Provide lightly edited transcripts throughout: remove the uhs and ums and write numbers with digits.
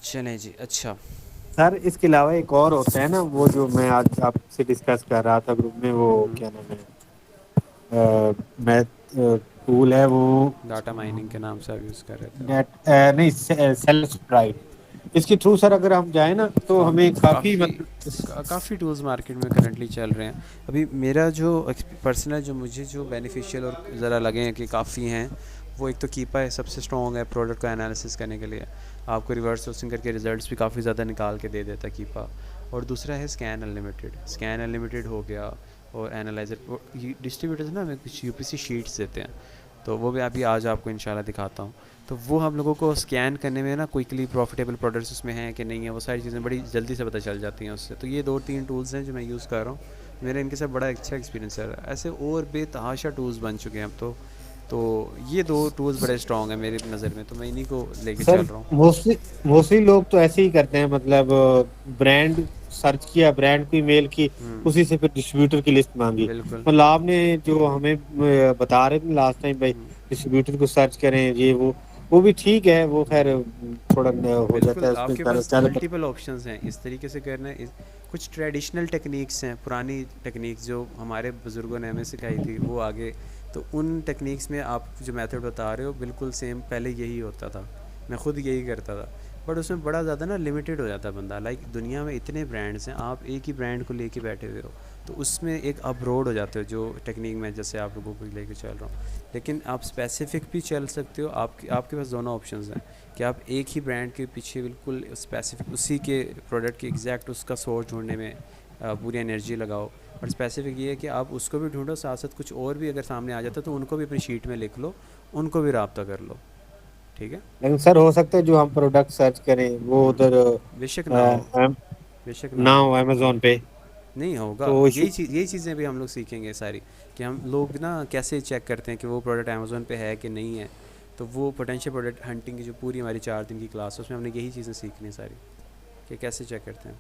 चलें जी। अच्छा। सर इसके अलावा एक और होता है ना, वो जो मैं आज आपसे डिस्कस कर रहा था ग्रुप में, वो क्या नाम है, मैथ टूल है वो, डाटा माइनिंग के नाम से आप यूज़ कर रहे थे वो। नेट नहीं, सेल्फ ड्राइव। इसके थ्रू सर अगर हम जाए ना तो हम हमें काफी काफ़ी मतलब। काफ़ी टूल्स मार्केट में करंटली चल रहे हैं। अभी मेरा जो पर्सनल जो मुझे जो बेनिफिशियल और ज़रा लगे हैं कि काफ़ी हैं, वो एक तो कीपा है, सबसे स्ट्रॉन्ग है प्रोडक्ट का एनालिसिस करने के लिए। आपको रिवर्स सोर्सिंग करके रिजल्ट्स भी काफ़ी ज़्यादा निकाल के दे देता है कीपा। और दूसरा है स्कैन अनलिमिटेड। स्कैन अनलिमिटेड हो गया। और एनालाइजर डिस्ट्रीब्यूटर्स ना हमें कुछ यूपीसी शीट्स देते हैं, तो वो भी अभी आज आपको इंशाल्लाह दिखाता हूँ। तो वो हम लोगों को स्कैन करने में ना क्विकली प्रॉफिटेबल प्रोडक्ट्स उसमें हैं कि नहीं है, वो सारी चीज़ें बड़ी जल्दी से पता चल जाती हैं उससे। तो ये 2-3 टूल्स हैं जो मैं यूज़ कर रहा हूँ। मेरा इनके साथ बड़ा अच्छा एक्सपीरियंस है। ऐसे और बेतहाशा टूल्स बन चुके हैं अब तो ये 2 टूल्स बड़े स्ट्रॉन्ग हैं मेरी नज़र में, तो मैं इन्हीं को लेके सर चल रहा हूँ। मोस्टली मोस्टली लोग तो ऐसे ही करते हैं, मतलब ब्रांड सर्च किया, ब्रांड की मेल की, उसी से फिर डिस्ट्रीब्यूटर की लिस्ट मांगी। बिल्कुल। मतलब आपने जो हमें बता रहे थे लास्ट टाइम भाई, डिस्ट्रीब्यूटर को सर्च करें ये वो भी ठीक है, वो खैर थोड़ा हो जाता है बिल्कुल, उसमें आपके पास ज्यादातर। मल्टीपल ऑप्शंस हैं इस तरीके से करना है। कुछ ट्रेडिशनल टेक्निक्स हैं, पुरानी टेक्निक्स जो हमारे बुज़ुर्गों ने हमें सिखाई थी, वो आगे। तो उन टेक्निक्स में आप जो मेथड बता रहे हो बिल्कुल सेम पहले यही होता था। मैं खुद यही करता था। बट उसमें बड़ा ज़्यादा ना लिमिटेड हो जाता है बंदा। लाइक दुनिया में इतने ब्रांड्स हैं, आप एक ही ब्रांड को लेके बैठे हुए हो, तो उसमें एक अब्रोड हो जाते हो जो टेक्निक में जैसे आप लोगों को लेके चल रहा हूँ। लेकिन आप स्पेसिफिक भी चल सकते हो। आपके पास दोनों ऑप्शंस हैं कि आप एक ही ब्रांड के पीछे बिल्कुल स्पेसिफिक उसी के प्रोडक्ट की एग्जैक्ट उसका सोर्स ढूंढने में पूरी एनर्जी लगाओ। और स्पेसिफिक ये है कि आप उसको भी ढूंढो, साथ साथ कुछ और भी अगर सामने आ जाता है तो उनको भी अपनी शीट में लिख लो, उनको भी रब्ता कर लो। ठीक है। लेकिन सर हो सकता है जो हम प्रोडक्ट सर्च करें वो उधर बेशक ना हो। अ, बेशक ना ना हो। हो अमेजोन पे, नहीं होगा। तो इशू। यही चीज़ें भी हम लोग सीखेंगे सारी, कि हम लोग ना कैसे चेक करते हैं कि वो प्रोडक्ट अमेज़ोन पे है कि नहीं है। तो वो पोटेंशियल प्रोडक्ट हंटिंग की जो पूरी हमारी 4 दिन की क्लास है, उसमें हमने यही चीज़ें सीखनी है सारी, कि कैसे चेक करते हैं।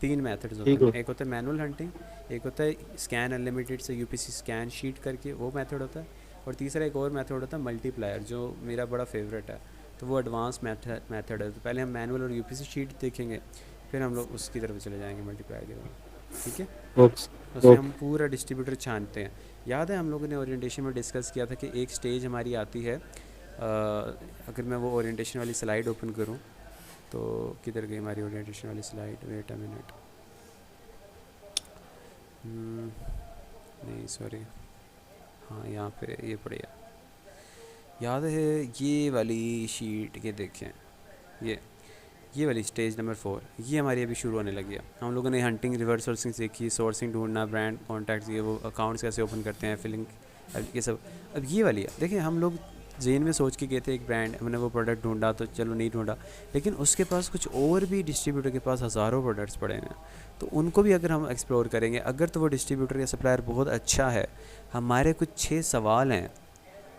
3 मेथड्स होते ठीक हैं, हो। एक होता है मैनुअल हंटिंग, एक होता है स्कैन अनलिमिटेड से यूपीसी स्कैन शीट करके, वो मेथड होता है। और तीसरा एक और मेथड होता है मल्टीप्लायर, जो मेरा बड़ा फेवरेट है। तो वो एडवांस मेथड है। तो पहले हम मैनुअल और यूपीसी शीट देखेंगे, फिर हम लोग उसकी तरफ चले जाएंगे मल्टीप्लायर की तरफ। ठीक है। ओके उसमें ओके। हम पूरा डिस्ट्रीब्यूटर छानते हैं। याद है हम लोगों ने ओरिएंटेशन में डिस्कस किया था कि एक स्टेज हमारी आती है, अगर मैं वो ओरिएंटेशन वाली स्लाइड ओपन करूं, तो किधर गई हमारी ओरिएंटेशन वाली स्लाइड, वेट अ मिनट। नहीं सॉरी, हाँ यहाँ पे ये पड़ेगा। याद है ये वाली शीट, ये देखें, ये ये वाली स्टेज नंबर 4 ये हमारी अभी शुरू होने लगी है। हम लोगों ने हंटिंग, रिवर्स सोर्सिंग सीखी, सोर्सिंग ढूंढना, ब्रांड कॉन्टैक्ट्स, ये वो अकाउंट्स कैसे ओपन करते हैं, फिलिंग, ये सब। अब ये वाली है, देखिए हम लोग जेन में सोच के गए थे एक ब्रांड, हमने वो प्रोडक्ट ढूंढा तो चलो नहीं ढूंढा, लेकिन उसके पास कुछ और भी, डिस्ट्रीब्यूटर के पास हज़ारों प्रोडक्ट्स पड़े हैं। तो उनको भी अगर हम एक्सप्लोर करेंगे, अगर तो वो डिस्ट्रीब्यूटर या सप्लायर बहुत अच्छा है, हमारे कुछ 6 सवाल हैं,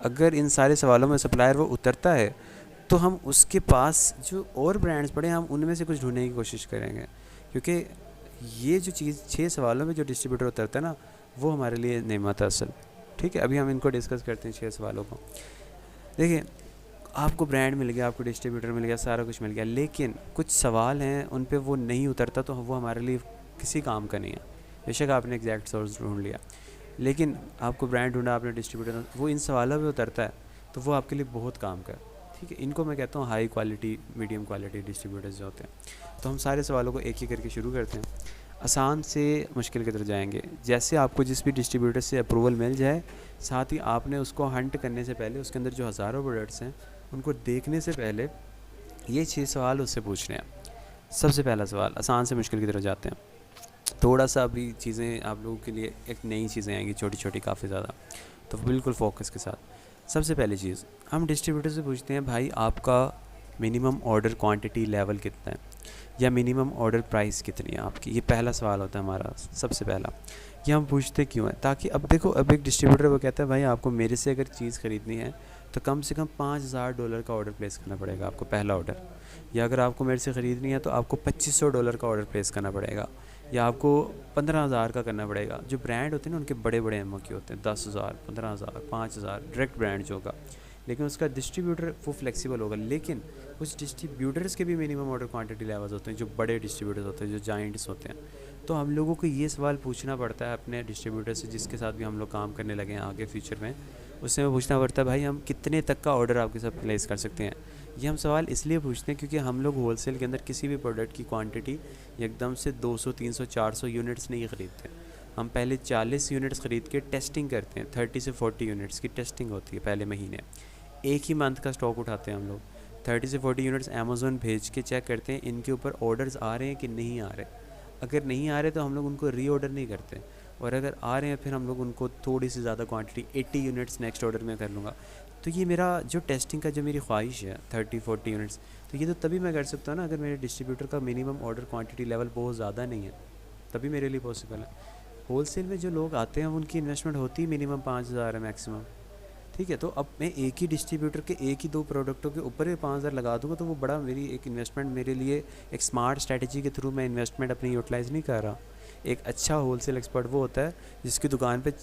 अगर इन सारे सवालों में सप्लायर वो उतरता है, तो हम उसके पास जो और ब्रांड्स पड़े हैं हम उनमें से कुछ ढूंढने की कोशिश करेंगे। क्योंकि ये जो चीज़ 6 सवालों में जो डिस्ट्रीब्यूटर उतरता है ना, वो हमारे लिए नेमत है असल। ठीक है, अभी हम इनको डिस्कस करते हैं 6 सवालों को। देखिए, आपको ब्रांड मिल गया, आपको डिस्ट्रीब्यूटर मिल गया, सारा कुछ मिल गया, लेकिन कुछ सवाल हैं उन पे वो नहीं उतरता, तो वो हमारे लिए किसी काम का नहीं है। बेशक आपने एग्जैक्ट सोर्स ढूंढ लिया, लेकिन आपको ब्रांड ढूंढा, आपने डिस्ट्रीब्यूटर, वो इन सवालों पे उतरता है, तो वो आपके लिए बहुत काम का है। ठीक है, इनको मैं कहता हूँ high quality, medium quality distributors जो होते हैं। तो हम सारे सवालों को एक ही करके शुरू करते हैं, आसान से मुश्किल की तरफ जाएंगे। जैसे आपको जिस भी डिस्ट्रीब्यूटर से अप्रूवल मिल जाए, साथ ही आपने उसको हंट करने से पहले, उसके अंदर जो हज़ारों प्रोडक्ट्स हैं उनको देखने से पहले, ये 6 सवाल उससे पूछने हैं। सबसे पहला सवाल, आसान से मुश्किल की तरफ जाते हैं। थोड़ा सा अभी चीज़ें आप लोगों के लिए एक नई चीज़ें आएंगी, छोटी छोटी काफ़ी ज़्यादा, तो बिल्कुल फोकस के साथ। सबसे पहली चीज़, हम डिस्ट्रीब्यूटर से पूछते हैं, भाई आपका मिनिमम ऑर्डर क्वांटिटी लेवल कितना है, या मिनिमम ऑर्डर प्राइस कितनी है आपकी। ये पहला सवाल होता है हमारा, सबसे पहला। ये हम पूछते क्यों है, ताकि अब देखो, अब एक डिस्ट्रीब्यूटर वो कहता है भाई आपको मेरे से अगर चीज़ ख़रीदनी है तो कम से कम $5000 का ऑर्डर प्लेस करना पड़ेगा आपको, पहला ऑर्डर। या अगर आपको मेरे से ख़रीदनी है तो आपको $2500 का ऑर्डर प्लेस करना पड़ेगा, या आपको 15,000 का करना पड़ेगा। जो ब्रांड होते हैं ना, उनके बड़े बड़े एमओ के होते हैं, 10,000, 15,000, 5,000, डायरेक्ट ब्रांड जो होगा, लेकिन उसका डिस्ट्रीब्यूटर वो फ्लेक्सिबल होगा। लेकिन उस डिस्ट्रीब्यूटर्स के भी मिनिमम ऑर्डर क्वांटिटी लेवल्स होते हैं, जो बड़े डिस्ट्रीब्यूटर्स होते हैं, जो जाइंट्स होते हैं। तो हम लोगों को ये सवाल पूछना पड़ता है अपने डिस्ट्रीब्यूटर से, जिसके साथ भी हम लोग काम करने लगे हैं आगे फ्यूचर में, उससे हमें पूछना पड़ता है भाई हम कितने तक का ऑर्डर आपके साथ प्लेस कर सकते हैं। ये हम सवाल इसलिए पूछते हैं क्योंकि हम लोग होलसेल के अंदर किसी भी प्रोडक्ट की क्वांटिटी एकदम से 200 300 400 यूनिट्स नहीं ख़रीदते। हम पहले 40 यूनिट्स ख़रीद के टेस्टिंग करते हैं। 30 से 40 यूनिट्स की टेस्टिंग होती है पहले महीने। एक ही मंथ का स्टॉक उठाते हैं हम लोग। 30 से 40 यूनिट्स अमेज़ोन भेज के चेक करते हैं इनके ऊपर ऑर्डर्स आ रहे हैं कि नहीं आ रहे। अगर नहीं आ रहे तो हम लोग उनको री ऑर्डर नहीं करते, और अगर आ रहे हैं फिर हम लोग उनको थोड़ी सी ज़्यादा क्वांटिटी 80 यूनिट्स नेक्स्ट ऑर्डर में कर लूँगा। तो ये मेरा जो टेस्टिंग का जो मेरी ख्वाहिश है 30-40 यूनिट्स, तो ये तो तभी मैं कर सकता हूँ ना अगर मेरे डिस्ट्रीब्यूटर का मिनिमम ऑर्डर क्वांटिटी लेवल बहुत ज़्यादा नहीं है, तभी मेरे लिए पॉसिबल है। होलसेल में जो लोग आते हैं उनकी इन्वेस्टमेंट होती है मिनिमम 5,000 है मैक्सिमम, ठीक है। तो अब मैं एक ही डिस्ट्रीब्यूटर के एक ही 2 प्रोडक्टों के ऊपर ही 5,000 लगा दूंगा तो वो बड़ा मेरी एक इन्वेस्टमेंट, मेरे लिए एक स्मार्ट स्ट्रैटेजी के थ्रू मैं इन्वेस्टमेंट अपनी यूटिलाइज़ नहीं कर रहा। एक अच्छा होलसेल एक्सपर्ट वो होता है जिसकी दुकान पे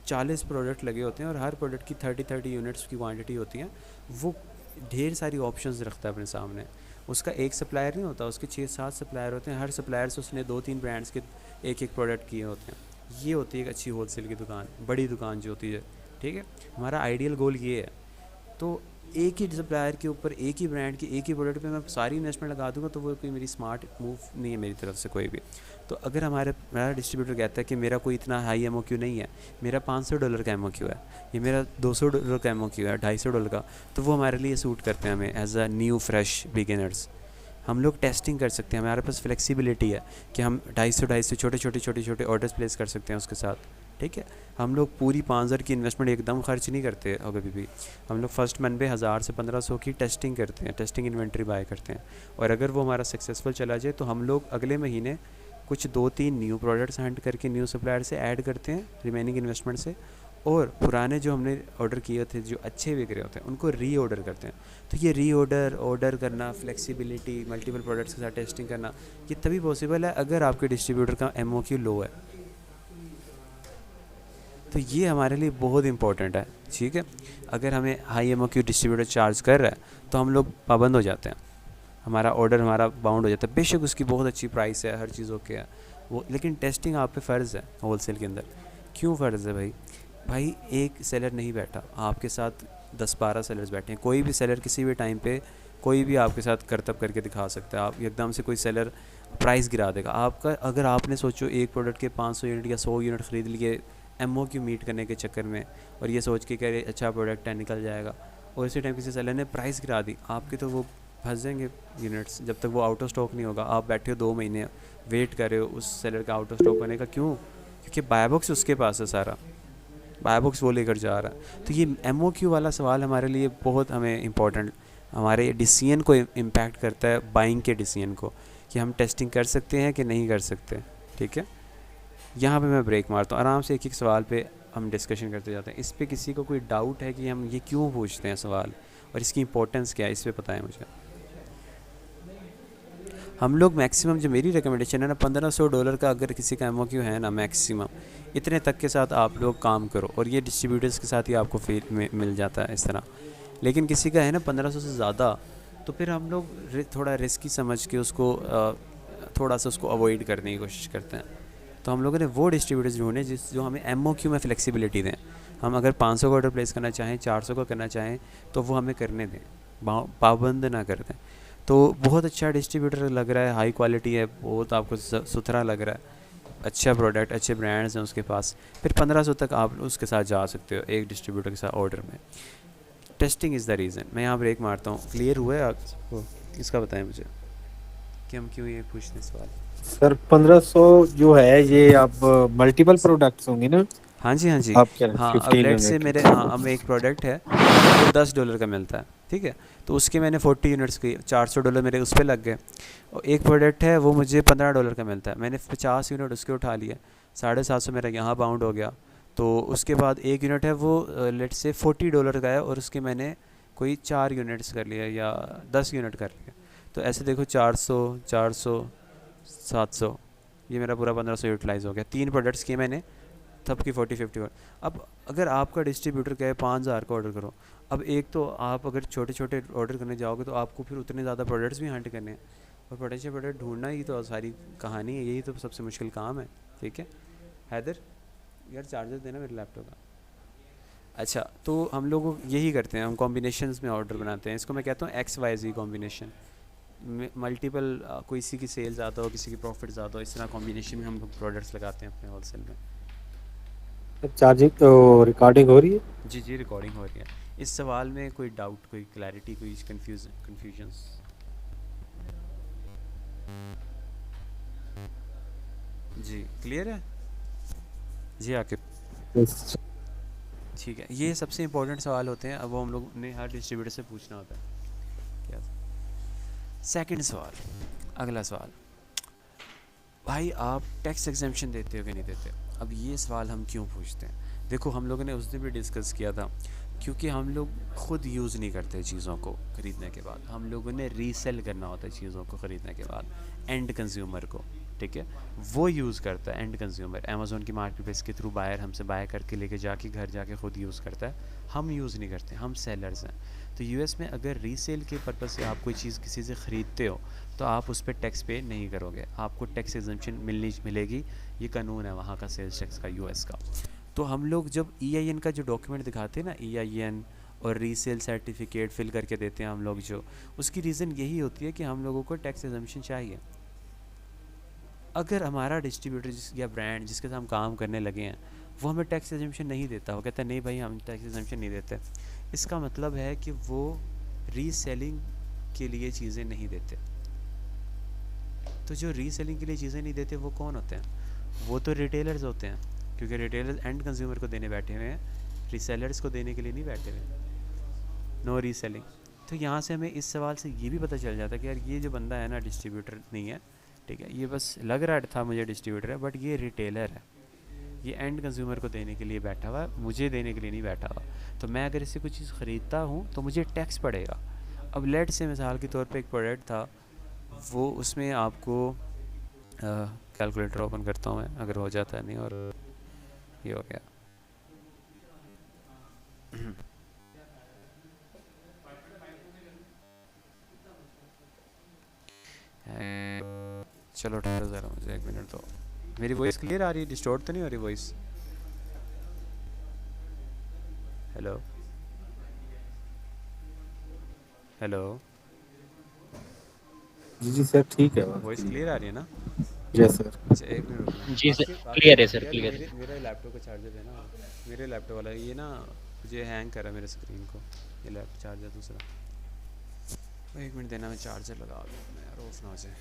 40 प्रोडक्ट लगे होते हैं और हर प्रोडक्ट की 30-30 यूनिट्स की क्वांटिटी होती है। वो ढेर सारी ऑप्शंस रखता है अपने सामने। उसका एक सप्लायर नहीं होता, उसके 6-7 सप्लायर होते हैं। हर सप्लायर से उसने 2-3 ब्रांड्स के एक प्रोडक्ट किए होते हैं। ये होती है एक अच्छी होलसेल की दुकान, बड़ी दुकान जो होती है, ठीक है। हमारा आइडियल गोल ये है। तो एक ही सप्लायर के ऊपर एक ही ब्रांड की एक ही प्रोडक्ट पे मैं सारी इन्वेस्टमेंट लगा दूंगा तो वो कोई मेरी स्मार्ट मूव नहीं है मेरी तरफ से कोई भी। तो अगर मेरा डिस्ट्रीब्यूटर कहता है कि मेरा कोई इतना हाई एमओक्यू नहीं है, मेरा $500 का एमओक्यू है, ये मेरा $200 का एमओक्यू है, $250 का, तो वो हमारे लिए सूट करते हैं हमें as a new fresh beginners. हम लोग टेस्टिंग कर सकते हैं, हमारे पास फ्लेक्सिबिलिटी है कि हम 250 छोटे ऑर्डर्स प्लेस कर सकते हैं उसके साथ, ठीक है। हम लोग पूरी 5,000 की इन्वेस्टमेंट एकदम खर्च नहीं करते कभी भी। हम लोग फर्स्ट मंथ पे 1,000 से 1,500 की टेस्टिंग करते हैं, टेस्टिंग इन्वेंट्री बाय करते हैं, और अगर वो हमारा सक्सेसफुल चला जाए तो हम लोग अगले महीने कुछ 2-3 न्यू प्रोडक्ट्स हंट करके न्यू सप्लायर से ऐड करते हैं रिमेनिंग इन्वेस्टमेंट से, और पुराने जो हमने ऑर्डर किए थे जो अच्छे बिक रहे होते हैं उनको री ऑर्डर करते हैं। तो ये री ऑर्डर करना, फ्लेक्सिबिलिटी, मल्टीपल प्रोडक्ट्स के साथ टेस्टिंग करना, ये तभी पॉसिबल है अगर आपके डिस्ट्रीब्यूटर का एमओक्यू लो है। तो ये हमारे लिए बहुत इंपॉर्टेंट है, ठीक है। अगर हमें हाई एमओक्यू डिस्ट्रीब्यूटर चार्ज कर रहा है तो हम लोग पाबंद हो जाते हैं, हमारा ऑर्डर हमारा बाउंड हो जाता है। बेशक उसकी बहुत अच्छी प्राइस है, हर चीज़ ओके है वो, लेकिन टेस्टिंग आप पे फ़र्ज़ है होलसेल के अंदर। क्यों फ़र्ज़ है भाई एक सेलर नहीं बैठा, आपके साथ 10-12 सेलर्स बैठे हैं। कोई भी सेलर किसी भी टाइम पे कोई भी आपके साथ करतब करके दिखा सकता है। आप एकदम से कोई सेलर प्राइस गिरा देगा आपका। अगर आपने सोचो एक प्रोडक्ट के 500 यूनिट या 100 यूनिट ख़रीद लिए एमओक्यू मीट करने के चक्कर में, और ये सोच के कि अच्छा प्रोडक्ट है निकल जाएगा, और इसी टाइम किसी सेलर ने प्राइस गिरा दी आपके, तो वो फंस जाएंगे यूनिट्स। जब तक वो आउट ऑफ स्टॉक नहीं होगा, आप बैठे हो 2 महीने वेट कर रहे हो उस सेलर का आउट ऑफ स्टॉक होने का। क्यों? क्योंकि बाय बॉक्स उसके पास है, सारा बाय बॉक्स वो लेकर जा रहा है। तो ये एमओक्यू वाला सवाल हमारे लिए बहुत हमें इम्पोर्टेंट, हमारे डिसीजन को इम्पैक्ट करता है, बाइंग के डिसीजन को, कि हम टेस्टिंग कर सकते हैं कि नहीं कर सकते, ठीक है। यहाँ पे मैं ब्रेक मारता हूँ, आराम से एक सवाल पे हम डिस्कशन करते जाते हैं। इस पे किसी को कोई डाउट है कि हम ये क्यों पूछते हैं सवाल और इसकी इंपॉर्टेंस क्या है, इस पे पता है मुझे। हम लोग मैक्सिमम, जो मेरी रिकमेंडेशन है ना, $1,500 का अगर किसी का एमओक्यू है ना मैक्सिमम, इतने तक के साथ आप लोग काम करो, और ये डिस्ट्रीब्यूटर्स के साथ ही आपको मिल जाता है इस तरह। लेकिन किसी का है ना 1,500 से ज़्यादा, तो फिर हम लोग थोड़ा रिस्की समझ के उसको थोड़ा सा उसको अवॉइड करने की कोशिश करते हैं। तो हम लोगों ने वो डिस्ट्रीब्यूटर्स ढूंढे जो हमें एमओक्यू में फ्लेक्सिबिलिटी दें। हम अगर 500 का ऑर्डर प्लेस करना चाहें, 400 का करना चाहें, तो वो हमें करने दें, पाबंद ना कर दें। तो बहुत अच्छा डिस्ट्रीब्यूटर लग रहा है, हाई क्वालिटी है, बहुत आपको सुथरा लग रहा है, अच्छा प्रोडक्ट, अच्छे ब्रांड्स हैं उसके पास, फिर 1,500 तक आप उसके साथ जा सकते हो एक डिस्ट्रीब्यूटर के साथ ऑर्डर में। Testing is the reason. मैं यहाँ ब्रेक मारता हूँ। क्लियर हुआ है आपको? इसका बताएं मुझे कि हम क्यों ये पूछते हैं सवाल। सर 1,500 जो है ये आप मल्टीपल प्रोडक्ट्स होंगे ना? हाँ जी, हाँ जी, आप क्या हाँ। अब 15 लेट से यूनिट? मेरे, हाँ, अब एक प्रोडक्ट है वो $10 का मिलता है, ठीक है। तो उसके मैंने 40 यूनिट्स की, $400 मेरे उस पर लग गए। और एक प्रोडक्ट है वो मुझे $15 का मिलता है, मैंने 50 यूनिट उसके उठा लिए, 750 मेरा यहाँ बाउंड हो गया। तो उसके बाद एक यूनिट है वो लेट से $40 का है, और उसके मैंने कोई 4 यूनिट्स कर लिया या 10 यूनिट कर लिया। तो ऐसे देखो 400, 400, 700, ये मेरा पूरा 1,500 यूटिलाइज़ हो गया। 3 प्रोडक्ट्स किए मैंने, तब की 40-50। अब अगर आपका डिस्ट्रीब्यूटर कहे 5,000 का ऑर्डर करो, अब एक तो आप अगर छोटे छोटे ऑर्डर करने जाओगे तो आपको फिर उतने ज़्यादा प्रोडक्ट्स भी हंट करने हैं, और पोटेंशियल प्रोडक्ट ढूंढना ही तो सारी कहानी है, यही तो सबसे मुश्किल काम है। ठीक है हैदर, यार चार्जर देना मेरे लैपटॉप का। अच्छा, तो हम लोग यही करते हैं, हम कॉम्बिनेशंस में ऑर्डर बनाते हैं, इसको मैं कहता हूँ XYZ कॉम्बिनेशन। मल्टीपल किसी की सेल ज़्यादा हो, किसी की प्रॉफिट ज़्यादा हो, इस तरह कॉम्बिनेशन में हम लोग प्रोडक्ट्स लगाते हैं अपने होलसेल में। चार्जिंग तो रिकॉर्डिंग हो रही है? जी जी, रिकॉर्डिंग हो रही है। इस सवाल में कोई डाउट, कोई क्लैरिटी, कोई कन्फ्यूजन्स? जी क्लियर है जी आकिब? Yes. ठीक है, ये सबसे इंपॉर्टेंट सवाल होते हैं, अब वो हम लोग ने हर डिस्ट्रीब्यूटर से पूछना होता है। क्या सेकंड सवाल, अगला सवाल, भाई आप टैक्स एग्जेम्पशन देते हो कि नहीं देते? अब ये सवाल हम क्यों पूछते हैं? देखो हम लोगों ने उस दिन भी डिस्कस किया था, क्योंकि हम लोग ख़ुद यूज़ नहीं करते चीज़ों को ख़रीदने के बाद, हम लोगों ने रीसेल करना होता है चीज़ों को ख़रीदने के बाद एंड कंज्यूमर को। ठीक है, वो यूज़ करता है एंड कंज्यूमर, अमेज़ोन की मार्केट प्लेस के थ्रू बायर हमसे बाय करके लेके जाके घर जाके ख़ुद यूज़ करता है, हम यूज़ नहीं करते, हम सेलर्स हैं। तो यूएस में अगर रीसेल के पर्पज़ से आप कोई चीज़ किसी से ख़रीदते हो तो आप उस पर टैक्स पे नहीं करोगे, आपको टैक्स एग्जेम्पशन मिलेगी, ये कानून है वहाँ का सेल्स टैक्स का, यूएस का। तो हम लोग जब EIN का जो डॉक्यूमेंट दिखाते हैं ना, EIN और रीसेल सर्टिफिकेट फिल करके देते हैं हम लोग, जो उसकी रीज़न यही होती है कि हम लोगों को टैक्स एग्जेम्पशन चाहिए। अगर हमारा डिस्ट्रीब्यूटर या ब्रांड जिसके साथ हम काम करने लगे हैं वो हमें टैक्स एग्जेम्पशन नहीं देता, वो कहता है नहीं भाई हम टैक्स एग्जेम्पशन नहीं देते, इसका मतलब है कि वो रीसेलिंग के लिए चीज़ें नहीं देते। तो जो रीसेलिंग के लिए चीज़ें नहीं देते वो कौन होते हैं? वो तो रिटेलर्स होते हैं, क्योंकि रिटेलर्स एंड कंज्यूमर को देने बैठे हुए हैं, रीसेलर्स को देने के लिए नहीं बैठे हुए। No reselling. तो यहाँ से हमें इस सवाल से ये भी पता चल जाता है कि यार ये जो बंदा है ना डिस्ट्रीब्यूटर नहीं है, ठीक है, ये बस लग रहा था मुझे डिस्ट्रीब्यूटर है, बट ये रिटेलर है, ये एंड कंज्यूमर को देने के लिए बैठा हुआ है, मुझे देने के लिए नहीं बैठा हुआ। तो मैं अगर इससे कुछ चीज़ ख़रीदता हूँ तो मुझे टैक्स पड़ेगा। अब लेट से मिसाल के तौर पे एक प्रोडक्ट था, वो उसमें आपको कैलकुलेटर ओपन करता हूँ मैं, अगर हो जाता है नहीं, और ये हो गया। चलो ठहरो ज़रा, मुझे 1 मिनट दो। मेरी वॉइस क्लियर आ रही है? डिस्टॉर्ट तो नहीं हो रही वॉइस? हेलो हेलो, जी जी सर, ठीक है। वॉइस क्लियर आ रही है ना? Yes sir. अच्छा 1 मिनट रुकना। जी सर, आके आके क्लियर है सर, यार क्लियर है। मेरे लैपटॉप का चार्जर है ना, मेरे लैपटॉप वाला ये ना मुझे हैंग करा मेरे स्क्रीन को, ये लैपटॉप चार्जर दूसरा। 1 मिनट देना, मैं चार्जर लगा दूँ यार, ऑफ ना हो जाए।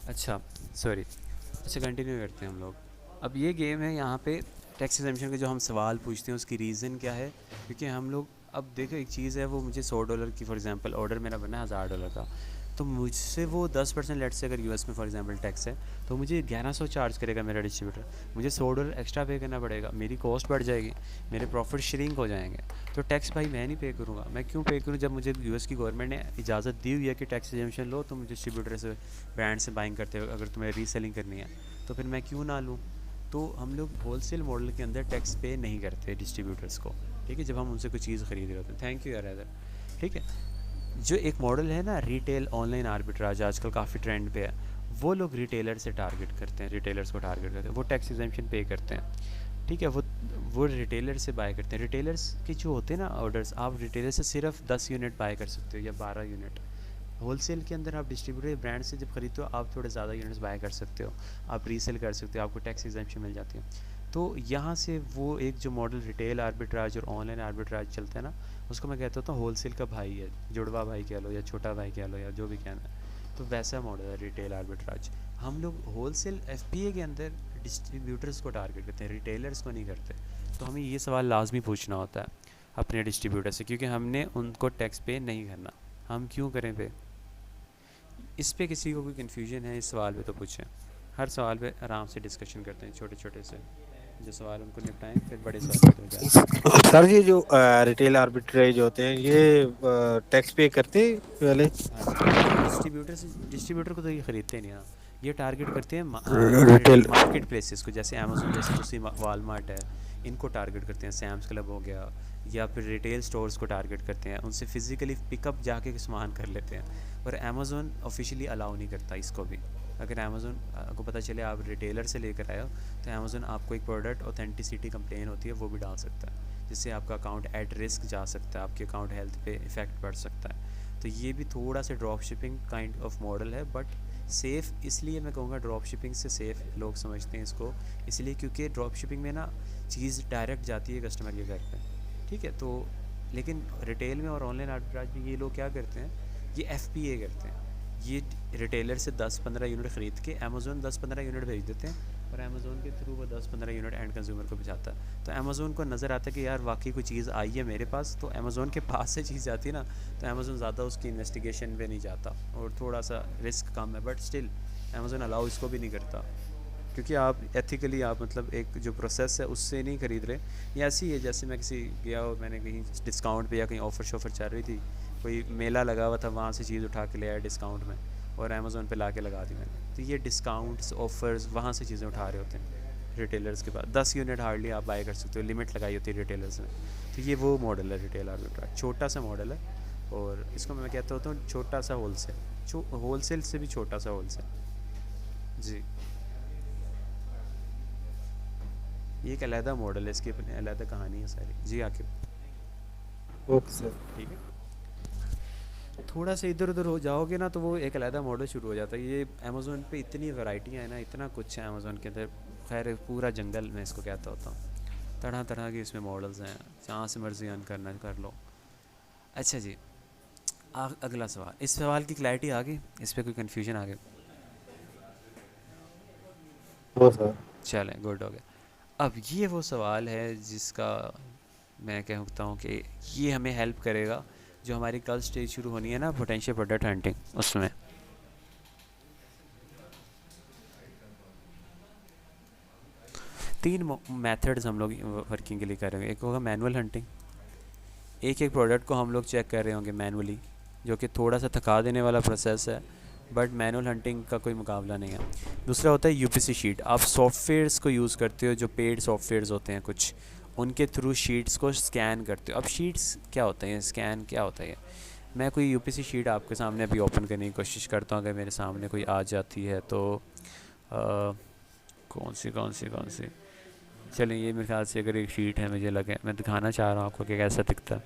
अच्छा सॉरी, अच्छा कंटिन्यू करते हैं हम लोग। अब ये गेम है, यहाँ पे टैक्स एग्जेम्पशन के जो हम सवाल पूछते हैं उसकी रीज़न क्या है, क्योंकि हम लोग, अब देखो एक चीज़ है, वो मुझे $100 की फॉर एग्जांपल ऑर्डर मेरा बना है $1000 का, तो मुझसे वो 10% लेट से अगर यूएस में फॉर एग्जांपल टैक्स है तो मुझे 1100 चार्ज करेगा मेरा डिस्ट्रीब्यूटर, मुझे $100 एक्स्ट्रा पे करना पड़ेगा, मेरी कॉस्ट बढ़ जाएगी, मेरे प्रॉफिट श्रिंक हो जाएंगे। तो टैक्स भाई मैं नहीं पे करूँगा, मैं क्यों पे करूँ? जब मुझे यूएस की गवर्नमेंट ने इजाज़त दी हुई है कि टैक्स एग्जेम्पशन लो, तुम डिस्ट्रीब्यूटर से, ब्रांड से बाइंग करते हो, अगर तुम्हें रीसेलिंग करनी है तो फिर मैं क्यों ना लूँ? तो हम लोग होलसेल मॉडल के अंदर टैक्स पे नहीं करते डिस्ट्रीब्यूटर्स को, ठीक है, जब हम उनसे कोई चीज़ ख़रीद रहे होते हैं। थैंक यू यार इधर, ठीक है। जो एक मॉडल है ना रिटेल ऑनलाइन आर्बिट्राज, आजकल काफ़ी ट्रेंड पे है, वो लोग रिटेलर से टारगेट करते हैं, रिटेलर्स को टारगेट करते हैं, वो टैक्स एग्जेम्पशन पे करते हैं, ठीक है, वो रिटेलर से बाय करते हैं। रिटेलर्स के जो होते हैं ना ऑर्डर्स, आप रिटेलर से सिर्फ 10 यूनिट बाय कर सकते हो या 12 यूनिट। होलसेल के अंदर आप डिस्ट्रीब्यूटर ब्रांड से जब खरीदते हो आप थोड़े ज़्यादा यूनिट्स बाय कर सकते हो, आप रीसेल कर सकते हो, आपको टैक्स एग्जेम्पशन मिल जाती है। तो यहाँ से वो एक जो मॉडल रिटेल आर्बिट्राज और ऑनलाइन आर्बिट्राज चलता है ना, उसको मैं कहता हूँ होलसेल का भाई है, जुड़वा भाई कह लो या छोटा भाई कह लो या जो भी कहना है, तो वैसा मॉडल है रिटेल आर्बिट्राज। हम लोग होलसेल FBA के अंदर डिस्ट्रीब्यूटर्स को टारगेट करते हैं, रिटेलर्स को नहीं करते। तो हमें ये सवाल लाजमी पूछना होता है। अपने डिस्ट्रीब्यूटर से, क्योंकि हमने उनको टैक्स पे नहीं करना। हम क्यों करें पे? इस पे किसी को कोई कन्फ्यूजन है इस सवाल पे तो पूछें। हर सवाल पे आराम से डिस्कशन करते हैं, छोटे छोटे से जो सवाल उनको निपटाएं, फिर बड़े सवाल की तरफ जाते हैं। सर ये जो रिटेल आर्बिट्रेज होते हैं ये टैक्स पे करते हैं पहले? हाँ जी, ये डिस्ट्रीब्यूटर से, डिस्ट्रीब्यूटर को तो ये ख़रीदते नहीं ना, ये टारगेट करते हैं रिटेल। मार्केट प्लेसेस को, जैसे अमेज़ोन जैसे दूसरी वालमार्ट है, इनको टारगेट करते हैं, सैम्स क्लब हो गया, या फिर रिटेल स्टोर्स को टारगेट करते हैं, उनसे फ़िज़िकली पिकअप जाके सामान कर लेते हैं। और अमेज़ोन ऑफिशियली अलाउ नहीं करता इसको भी। अगर अमेज़ोन को पता चले आप रिटेलर से लेकर आए हो, तो अमेज़ोन आपको एक प्रोडक्ट ऑथेंटिसिटी कंप्लेन होती है वो भी डाल सकता है, जिससे आपका अकाउंट एट रिस्क जा सकता है, आपके अकाउंट हेल्थ पे इफ़ेक्ट पड़ सकता है। तो ये भी थोड़ा सा drop shipping kind of model है, बट सेफ़ इसलिए मैं कहूँगा, ड्रॉप शिपिंग से सेफ़ लोग समझते हैं इसको, इसलिए क्योंकि ड्रॉप शिपिंग में ना चीज़ डायरेक्ट जाती है कस्टमर के घर पे, ठीक है। तो लेकिन रिटेल में और ऑनलाइन आर्बिट्राज में ये लोग क्या करते हैं, ये FBA करते हैं। ये रिटेलर से 10-15 यूनिट ख़रीद के अमेज़ोन 10-15 यूनिट भेज देते हैं, और अमेज़ोन के थ्रू वो 10-15 यूनिट एंड कंज्यूमर को भिजाता है। तो अमेज़ोन को नज़र आता है कि यार वाकई कोई चीज़ आई है मेरे पास, तो अमेज़ोन के पास से चीज़ जाती है ना, तो अमेज़ोन ज़्यादा उसकी इन्वेस्टिगेशन पे नहीं जाता, और थोड़ा सा रिस्क कम है, बट स्टिल अमेज़ोन अलाउ इसको भी नहीं करता, क्योंकि आप एथिकली आप मतलब एक जो प्रोसेस है उससे नहीं ख़रीद रहे। ये ऐसी है जैसे मैं किसी गया हो, मैंने कहीं डिस्काउंट पे या कहीं ऑफ़र शॉफ़र चल रही थी, कोई मेला लगा हुआ था, वहाँ से चीज़ उठा के ले आया डिस्काउंट में, और अमेज़ोन पे ला के लगा दी मैंने। तो ये डिस्काउंट्स ऑफ़र्स वहाँ से चीज़ें उठा रहे होते हैं रिटेलर्स के पास। 10 यूनिट हार्डली आप बाय कर सकते हो, लिमिट लगाई होती है रिटेलर्स ने। तो ये वो मॉडल है रिटेल आर्बिट्राज, छोटा सा मॉडल है, और इसको मैं कहता होता हूँ छोटा सा होलसेल, होलसेल से भी छोटा सा होलसेल। जी, ये एक अलहदा मॉडल है, इसकी अपनी अलहदा कहानी है सारी। जी आकिब, ओके सर। ठीक है। थोड़ा सा इधर उधर हो जाओगे ना तो वो एक अलहदा मॉडल शुरू हो जाता है। ये अमेज़ोन पे इतनी वैरायटियाँ हैं ना, इतना कुछ है अमेज़ोन के अंदर, खैर पूरा जंगल मैं इसको कहता होता हूँ। तरह तरह के इसमें मॉडल्स हैं, जहाँ से मर्ज़ी अर्न करना कर लो। अच्छा जी, अगला सवाल, इस सवाल की क्लैरिटी आ गई, इस पर कोई कन्फ्यूजन आ गई? हो सर। चलें, गुड हो गया। अब ये वो सवाल है जिसका मैं कहता हूँ कि ये हमें हेल्प करेगा, जो हमारी कल स्टेज शुरू होनी है ना, पोटेंशियल प्रोडक्ट हंटिंग, उसमें। तीन मेथड्स हम लोग वर्किंग के लिए करेंगे। एक होगा मैनुअल हंटिंग, एक प्रोडक्ट को हम लोग चेक कर रहे होंगे मैनुअली, जो कि थोड़ा सा थका देने वाला प्रोसेस है, बट मैनुअल हंटिंग का कोई मुकाबला नहीं है। दूसरा होता है यूपीसी शीट, आप सॉफ्टवेयर्स को यूज़ करते हो, जो पेड सॉफ्टवेयर्स होते हैं कुछ, उनके थ्रू शीट्स को स्कैन करते हो। अब शीट्स क्या होते हैं, स्कैन क्या होता है? मैं कोई यूपीसी शीट आपके सामने अभी ओपन करने की कोशिश करता हूँ, अगर मेरे सामने कोई आ जाती है तो कौन सी चलिए, ये मेरे ख्याल से अगर एक शीट है, मुझे लगे मैं दिखाना चाह रहा हूँ आपको कि कैसा दिखता है।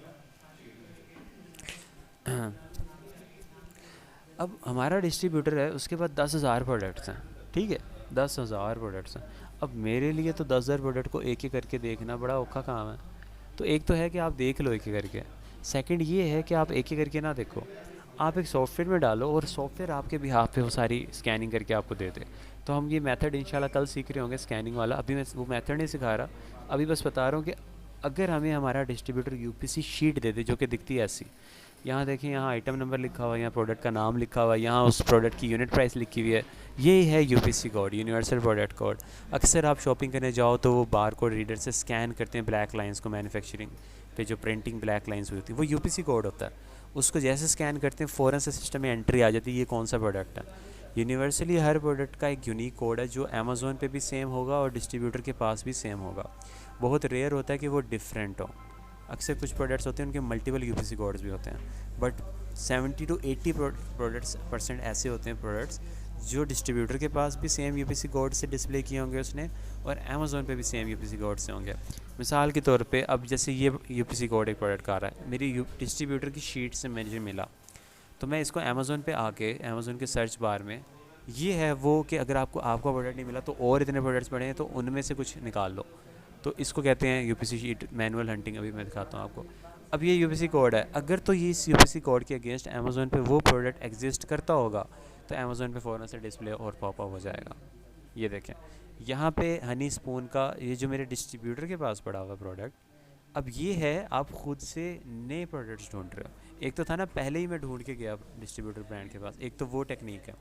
अब हमारा डिस्ट्रीब्यूटर है, उसके पास 10,000 प्रोडक्ट्स हैं, ठीक है, 10,000 प्रोडक्ट्स हैं। अब मेरे लिए तो 10,000 प्रोडक्ट को एक एक करके देखना बड़ा औखा काम है। तो एक तो है कि आप देख लो एक एक करके, सेकंड ये है कि आप एक एक करके ना देखो, आप एक सॉफ्टवेयर में डालो और सॉफ्टवेयर आपके बिहाफ पे वो सारी स्कैनिंग करके आपको दे दे। तो हम ये मेथड इंशाल्लाह कल सीख रहे होंगे, स्कैनिंग वाला। अभी मैं वो मेथड नहीं सिखा रहा, अभी बस बता रहा हूँ कि अगर हमें हमारा डिस्ट्रीब्यूटर यूपीसी शीट दे दे, जो कि दिखती है ऐसी, यहाँ देखिए, यहाँ आइटम नंबर लिखा हुआ है, यहाँ प्रोडक्ट का नाम लिखा हुआ है, यहाँ उस प्रोडक्ट की यूनिट प्राइस लिखी हुई है, यही है UPC code, universal product code. अक्सर आप शॉपिंग करने जाओ तो वो बार कोड रीडर से स्कैन करते हैं ब्लैक लाइंस को, मैन्युफैक्चरिंग पे जो प्रिंटिंग ब्लैक लाइंस हुई होती है, वो यूपीसी कोड होता है। उसको जैसे स्कैन करते हैं, फ़ौरन से सिस्टम में एंट्री आ जाती है ये कौन सा प्रोडक्ट है। यूनिवर्सली हर प्रोडक्ट का एक यूनिक कोड है, जो अमेज़ोन पे भी सेम होगा और डिस्ट्रीब्यूटर के पास भी सेम होगा। बहुत रेयर होता है कि वो डिफरेंट हो। अक्सर कुछ प्रोडक्ट्स होते हैं उनके मल्टीपल यूपीसी कोड्स भी होते हैं, बट 70 to 80 परसेंट ऐसे होते हैं प्रोडक्ट्स जो डिस्ट्रीब्यूटर के पास भी सेम यूपीसी कोड से डिस्प्ले किए होंगे उसने, और अमेज़ोन पे भी सेम यूपीसी कोड से होंगे। मिसाल के तौर पे, अब जैसे ये यूपीसी कोड एक प्रोडक्ट का आ रहा है, मेरी डिस्ट्रीब्यूटर की शीट से मुझे मिला, तो मैं इसको अमेज़ोन पे आके अमेज़ोन के सर्च बार में, ये है वो कि अगर आपका प्रोडक्ट नहीं मिला तो और इतने प्रोडक्ट्स पड़े हैं, तो उनमें से कुछ निकाल लो। तो इसको कहते हैं यूपीसी शीट मैनुअल हंटिंग। अभी मैं दिखाता हूँ आपको। अब ये यूपीसी कोड है, अगर तो ये इस यूपीसी कोड के अगेंस्ट अमेज़ोन पे वो प्रोडक्ट एग्जिस्ट करता होगा, तो अमेज़ोन पे फ़ौरन से डिस्प्ले और पॉपअप हो जाएगा। ये देखें, यहाँ पे हनी स्पून का, ये जो मेरे डिस्ट्रीब्यूटर के पास पड़ा हुआ प्रोडक्ट, अब ये है आप खुद से नए प्रोडक्ट्स ढूंढ रहे हो। एक तो था ना पहले ही मैं ढूंढ के गया डिस्ट्रीब्यूटर ब्रांड के पास, एक तो वो टेक्निक है।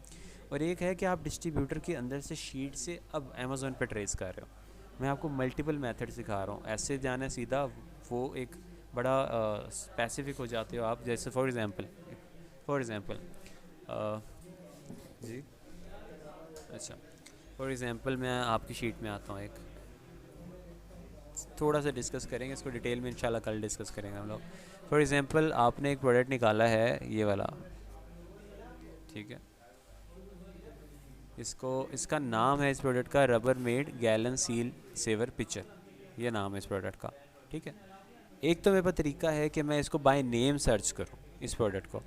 और एक है कि आप डिस्ट्रीब्यूटर के अंदर से शीट से अब अमेज़ोन पे ट्रेस कर रहे हो। मैं आपको मल्टीपल मेथड सिखा रहा हूँ, ऐसे जाना है सीधा, वो एक बड़ा स्पेसिफिक हो जाते हो आप। जैसे फॉर एग्ज़ाम्पल जी, अच्छा, फॉर एग्ज़ाम्पल मैं आपकी शीट में आता हूँ, एक थोड़ा सा डिस्कस करेंगे इसको डिटेल में, इंशाल्लाह कल डिस्कस करेंगे हम लोग। फॉर एग्ज़ाम्पल आपने एक प्रोडक्ट निकाला है ये वाला, ठीक है, इसको, इसका नाम है इस प्रोडक्ट का rubber made gallon seal saver picture, ये नाम है इस प्रोडक्ट का, ठीक है। एक तो मेरे पास तरीका है कि मैं इसको बाय नेम सर्च करूँ इस प्रोडक्ट को,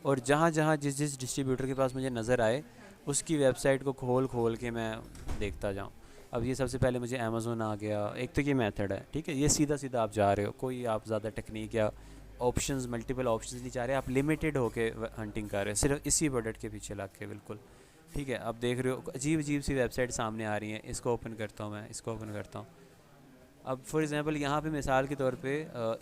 और जहाँ जहाँ जिस जिस डिस्ट्रीब्यूटर के पास मुझे नज़र आए उसकी वेबसाइट को खोल खोल के मैं देखता जाऊँ। अब ये सबसे पहले मुझे अमेज़ोन आ गया, एक तो ये मेथड है, ठीक है, ये सीधा सीधा आप जा रहे हो, कोई आप ज़्यादा टेक्निक या ऑप्शंस, मल्टीपल ऑप्शंस नहीं चाह रहे, आप लिमिटेड होके हंटिंग कर रहे हो सिर्फ इसी प्रोडक्ट के पीछे लग के, बिल्कुल ठीक है। अब देख रहे हो अजीब अजीब सी वेबसाइट सामने आ रही हैं, इसको ओपन करता हूँ मैं, इसको ओपन करता हूँ। अब फॉर एग्ज़ाम्पल यहाँ पे मिसाल के तौर पे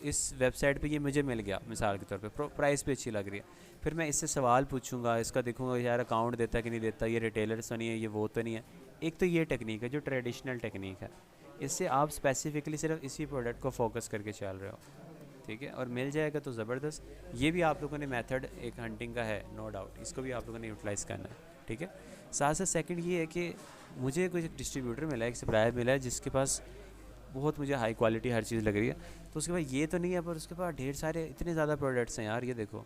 इस वेबसाइट पे ये मुझे मिल गया, मिसाल के तौर पे प्राइस भी अच्छी लग रही है। फिर मैं इससे सवाल पूछूंगा, इसका देखूंगा यार अकाउंट देता है कि नहीं देता, ये रिटेलर तो नहीं है, ये वो तो नहीं है। एक तो ये टेक्निक है जो ट्रेडिशनल टेक्निक है, इससे आप स्पेसिफिकली सिर्फ इसी प्रोडक्ट को फोकस करके चल रहे हो, ठीक है, और मिल जाएगा तो ज़बरदस्त। ये भी आप लोगों ने मेथड एक हंटिंग का है, नो डाउट, इसको भी आप लोगों ने यूटिलाइज़ करना है, ठीक है। साथ साथ सेकंड ये है कि मुझे कुछ एक डिस्ट्रीब्यूटर मिला है, एक सप्लायर मिला है जिसके पास बहुत मुझे हाई क्वालिटी हर चीज़ लग रही है, तो उसके पास ये तो नहीं है पर उसके पास ढेर सारे इतने ज़्यादा प्रोडक्ट्स हैं यार, ये देखो,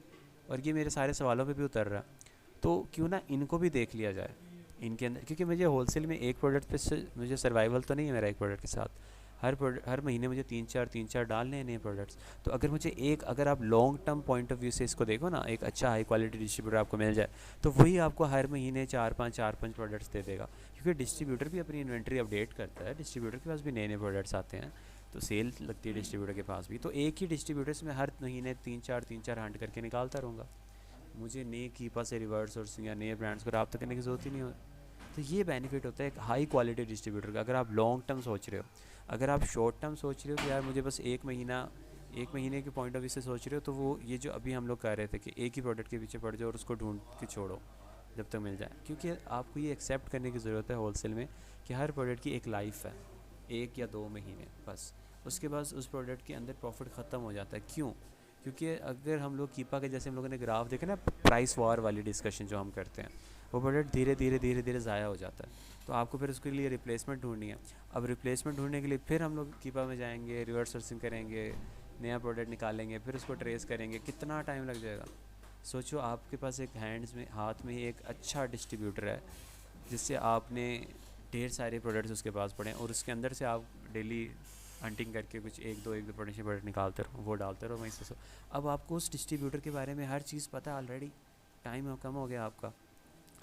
और ये मेरे सारे सवालों पे भी उतर रहा है। तो क्यों ना इनको भी देख लिया जाए इनके अंदर, क्योंकि मुझे होलसेल में एक प्रोडक्ट पे से मुझे सर्वाइवल तो नहीं है मेरा एक प्रोडक्ट के साथ। हर महीने मुझे तीन चार डालने हैं नए प्रोडक्ट्स। तो अगर मुझे एक, अगर आप long term point of view से इसको देखो ना, एक अच्छा हाई क्वालिटी डिस्ट्रीब्यूटर आपको मिल जाए तो वही आपको हर महीने चार पाँच प्रोडक्ट्स दे देगा, क्योंकि डिस्ट्रीब्यूटर भी अपनी इन्वेंट्री अपडेट करता है, डिस्ट्रीब्यूटर के पास भी नए नए प्रोडक्ट्स आते हैं, तो सेल लगती है डिस्ट्रीब्यूटर के पास भी। तो एक ही डिस्ट्रीब्यूटर से मैं हर महीने तीन चार हंट करके निकालता रहूँगा, मुझे नए कीपा से रिवर्स सोर्सिंग या नए ब्रांड्स को रब्ता करने की ज़रूरत ही नहीं हो। तो ये बेनिफिट होता है एक हाई क्वालिटी डिस्ट्रीब्यूटर का, अगर आप लॉन्ग टर्म सोच रहे हो। अगर आप शॉर्ट टर्म सोच रहे हो कि यार मुझे बस एक महीने के पॉइंट ऑफ व्यू से सोच रहे हो, तो वो ये जो अभी हम लोग कह रहे थे कि एक ही प्रोडक्ट के पीछे पड़ जाओ और उसको ढूंढ के छोड़ो जब तक मिल जाए, क्योंकि आपको ये एक्सेप्ट करने की ज़रूरत है होलसेल में कि हर प्रोडक्ट की एक लाइफ है, 1 या 2 महीने बस, उसके बाद उस प्रोडक्ट के अंदर प्रॉफिट ख़त्म हो जाता है। क्यों? क्योंकि अगर हम लोग कीपा के जैसे हम लोगों ने ग्राफ देखा ना, प्राइस वॉर वाली डिस्कशन जो हम करते हैं, वो प्रोडक्ट धीरे धीरे धीरे धीरे ज़ाया हो जाता है, तो आपको फिर उसके लिए रिप्लेसमेंट ढूंढनी है। अब रिप्लेसमेंट ढूंढने के लिए फिर हम लोग कीपा में जाएंगे, रिवर्स सर्चिंग करेंगे, नया प्रोडक्ट निकालेंगे, फिर उसको ट्रेस करेंगे, कितना टाइम लग जाएगा। सोचो आपके पास एक हैंड्स में, हाथ में ही एक अच्छा डिस्ट्रीब्यूटर है जिससे आपने ढेर सारे प्रोडक्ट्स उसके पास पड़े हैं, और उसके अंदर से आप डेली हंटिंग करके कुछ एक दो प्रोडक्ट निकालते रहो, वो डालते रहो वहीं से। अब आपको उस डिस्ट्रीब्यूटर के बारे में हर चीज़ पता है ऑलरेडी, टाइम कम हो गया आपका,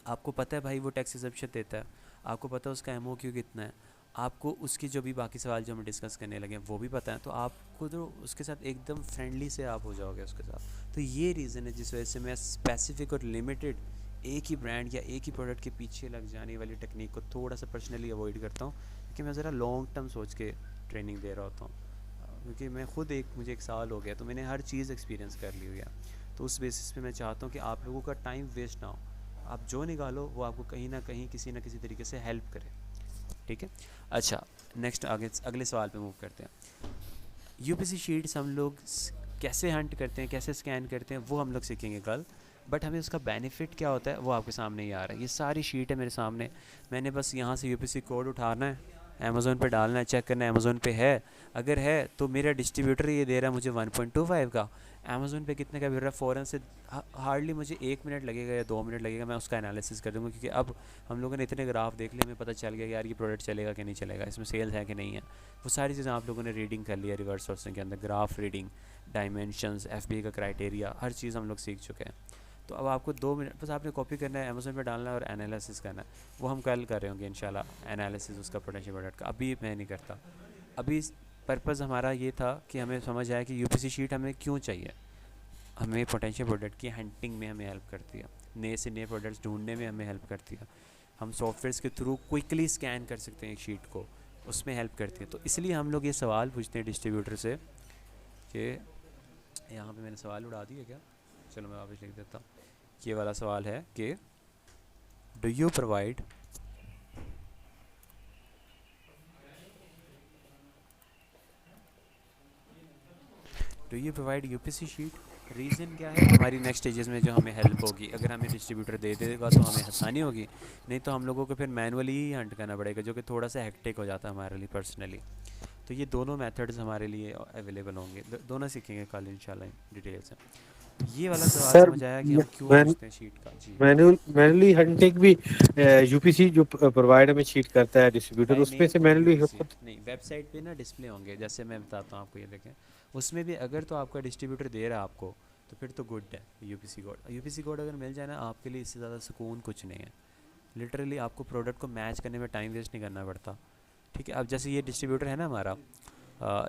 आपको पता है भाई वो टैक्स एक्सेप्शन देता है, आपको पता है उसका एमओक्यू कितना है, आपको उसकी जो भी बाकी सवाल जो हम डिस्कस करने लगे हैं वो भी पता है, तो आपको तो उसके साथ एकदम फ्रेंडली से आप हो जाओगे उसके साथ। तो ये रीज़न है जिस वजह से मैं स्पेसिफिक और लिमिटेड एक ही ब्रांड या एक ही प्रोडक्ट के पीछे लग जाने वाली टेक्निक को थोड़ा सा पर्सनली अवॉइड करता हूँ, क्योंकि मैं ज़रा लॉन्ग टर्म सोच के ट्रेनिंग दे रहा होता हूँ, क्योंकि मैं खुद मुझे 1 साल हो गया, तो मैंने हर चीज़ एक्सपीरियंस कर ली हुई है। तो उस बेसिस पे मैं चाहता हूँ कि आप लोगों का टाइम वेस्ट ना हो, आप जो निकालो वो आपको कहीं ना कहीं किसी न किसी तरीके से हेल्प करे, ठीक है। अच्छा, नेक्स्ट आगे अगले सवाल पे मूव करते हैं। यूपीसी शीट्स हम लोग कैसे हंट करते हैं, कैसे स्कैन करते हैं, वो हम लोग सीखेंगे कल, बट हमें उसका बेनिफिट क्या होता है वो आपके सामने ही आ रहा है। ये सारी शीट है मेरे सामने, मैंने बस यहाँ से यूपीसी कोड उठाना है, अमेज़ोन पे डालना है, चेक करना है अमेज़ोन पे है, अगर है तो मेरा डिस्ट्रीब्यूटर ये दे रहा है मुझे 1.25 का, अमेज़ोन पे कितने का मिल रहा है, फ़ौरन से हार्डली मुझे 1 मिनट लगेगा या 2 मिनट लगेगा, मैं उसका एनालिसिस कर दूँगा, क्योंकि अब हम लोगों ने इतने ग्राफ देख लिए, हमें पता चल गया कि यार ये प्रोडक्ट चलेगा कि नहीं चलेगा, इसमें सेल्स है कि नहीं है, वो सारी चीज़ें आप लोगों ने रीडिंग कर लिया रिवर्स सोर्सिंग के अंदर, ग्राफ रीडिंग, डायमेंशंस, एफबीए का क्राइटेरिया, हर चीज़ हम लोग सीख चुके हैं। तो अब आपको 2 मिनट बस आपने कॉपी करना है, अमेज़ोन पे डालना है और एनालिसिस करना है, वो हम कल कर रहे होंगे इंशाल्लाह, एनालिसिस उसका पोटेंशियल प्रोडक्ट का, अभी मैं नहीं करता। अभी पर्पज़ हमारा ये था कि हमें समझ आया कि यूपीसी शीट हमें क्यों चाहिए, हमें पोटेंशियल प्रोडक्ट की हंटिंग में हमें हेल्प करती है, नए से नए प्रोडक्ट्स ढूंढने में हमें हेल्प करती है, हम सॉफ्टवेयर्स के थ्रू क्विकली स्कैन कर सकते हैं एक शीट को, उसमें हेल्प करती है। तो इसलिए हम लोग ये सवाल पूछते हैं डिस्ट्रीब्यूटर से कि यहाँ पे मैंने सवाल उड़ा दिया क्या? चलो मैं वापस लिख देता हूँ। ये वाला सवाल है कि do you provide UPC sheet. Reason क्या है? हमारी नेक्स्ट स्टेजेस में जो हमें हेल्प होगी, अगर हमें डिस्ट्रीब्यूटर दे देगा तो हमें आसानी होगी, नहीं तो हम लोगों को फिर मैनुअली ही हंट करना पड़ेगा, जो कि थोड़ा सा हेक्टिक हो जाता है हमारे लिए पर्सनली। तो ये दोनों मेथड्स हमारे लिए अवेलेबल होंगे, दोनों सीखेंगे कल इंशाल्लाह डिटेल से। ये वाला सवाल सर समझ आया कि हम क्यों मैं पूछते हैं शीट का? जी। मैनुअली हंटिंग भी यूपीसी जो प्रोवाइडर में चीट करता है डिस्ट्रीब्यूटर बाय उसमें नेम से फॉर मैनुअली यूपीसी खुद। नहीं, वेबसाइट पे ना डिस्प्ले होंगे, जैसे मैं बताता हूँ आपको, ये देखें। उसमें भी अगर तो आपका डिस्ट्रीब्यूटर दे रहा है आपको, तो फिर तो गुड है। यूपीसी कोड अगर मिल जाए ना आपके लिए, इससे ज़्यादा सुकून कुछ नहीं है। लिटरली आपको प्रोडक्ट को मैच करने में टाइम वेस्ट नहीं करना पड़ता। ठीक है, अब जैसे ये डिस्ट्रीब्यूटर है ना हमारा,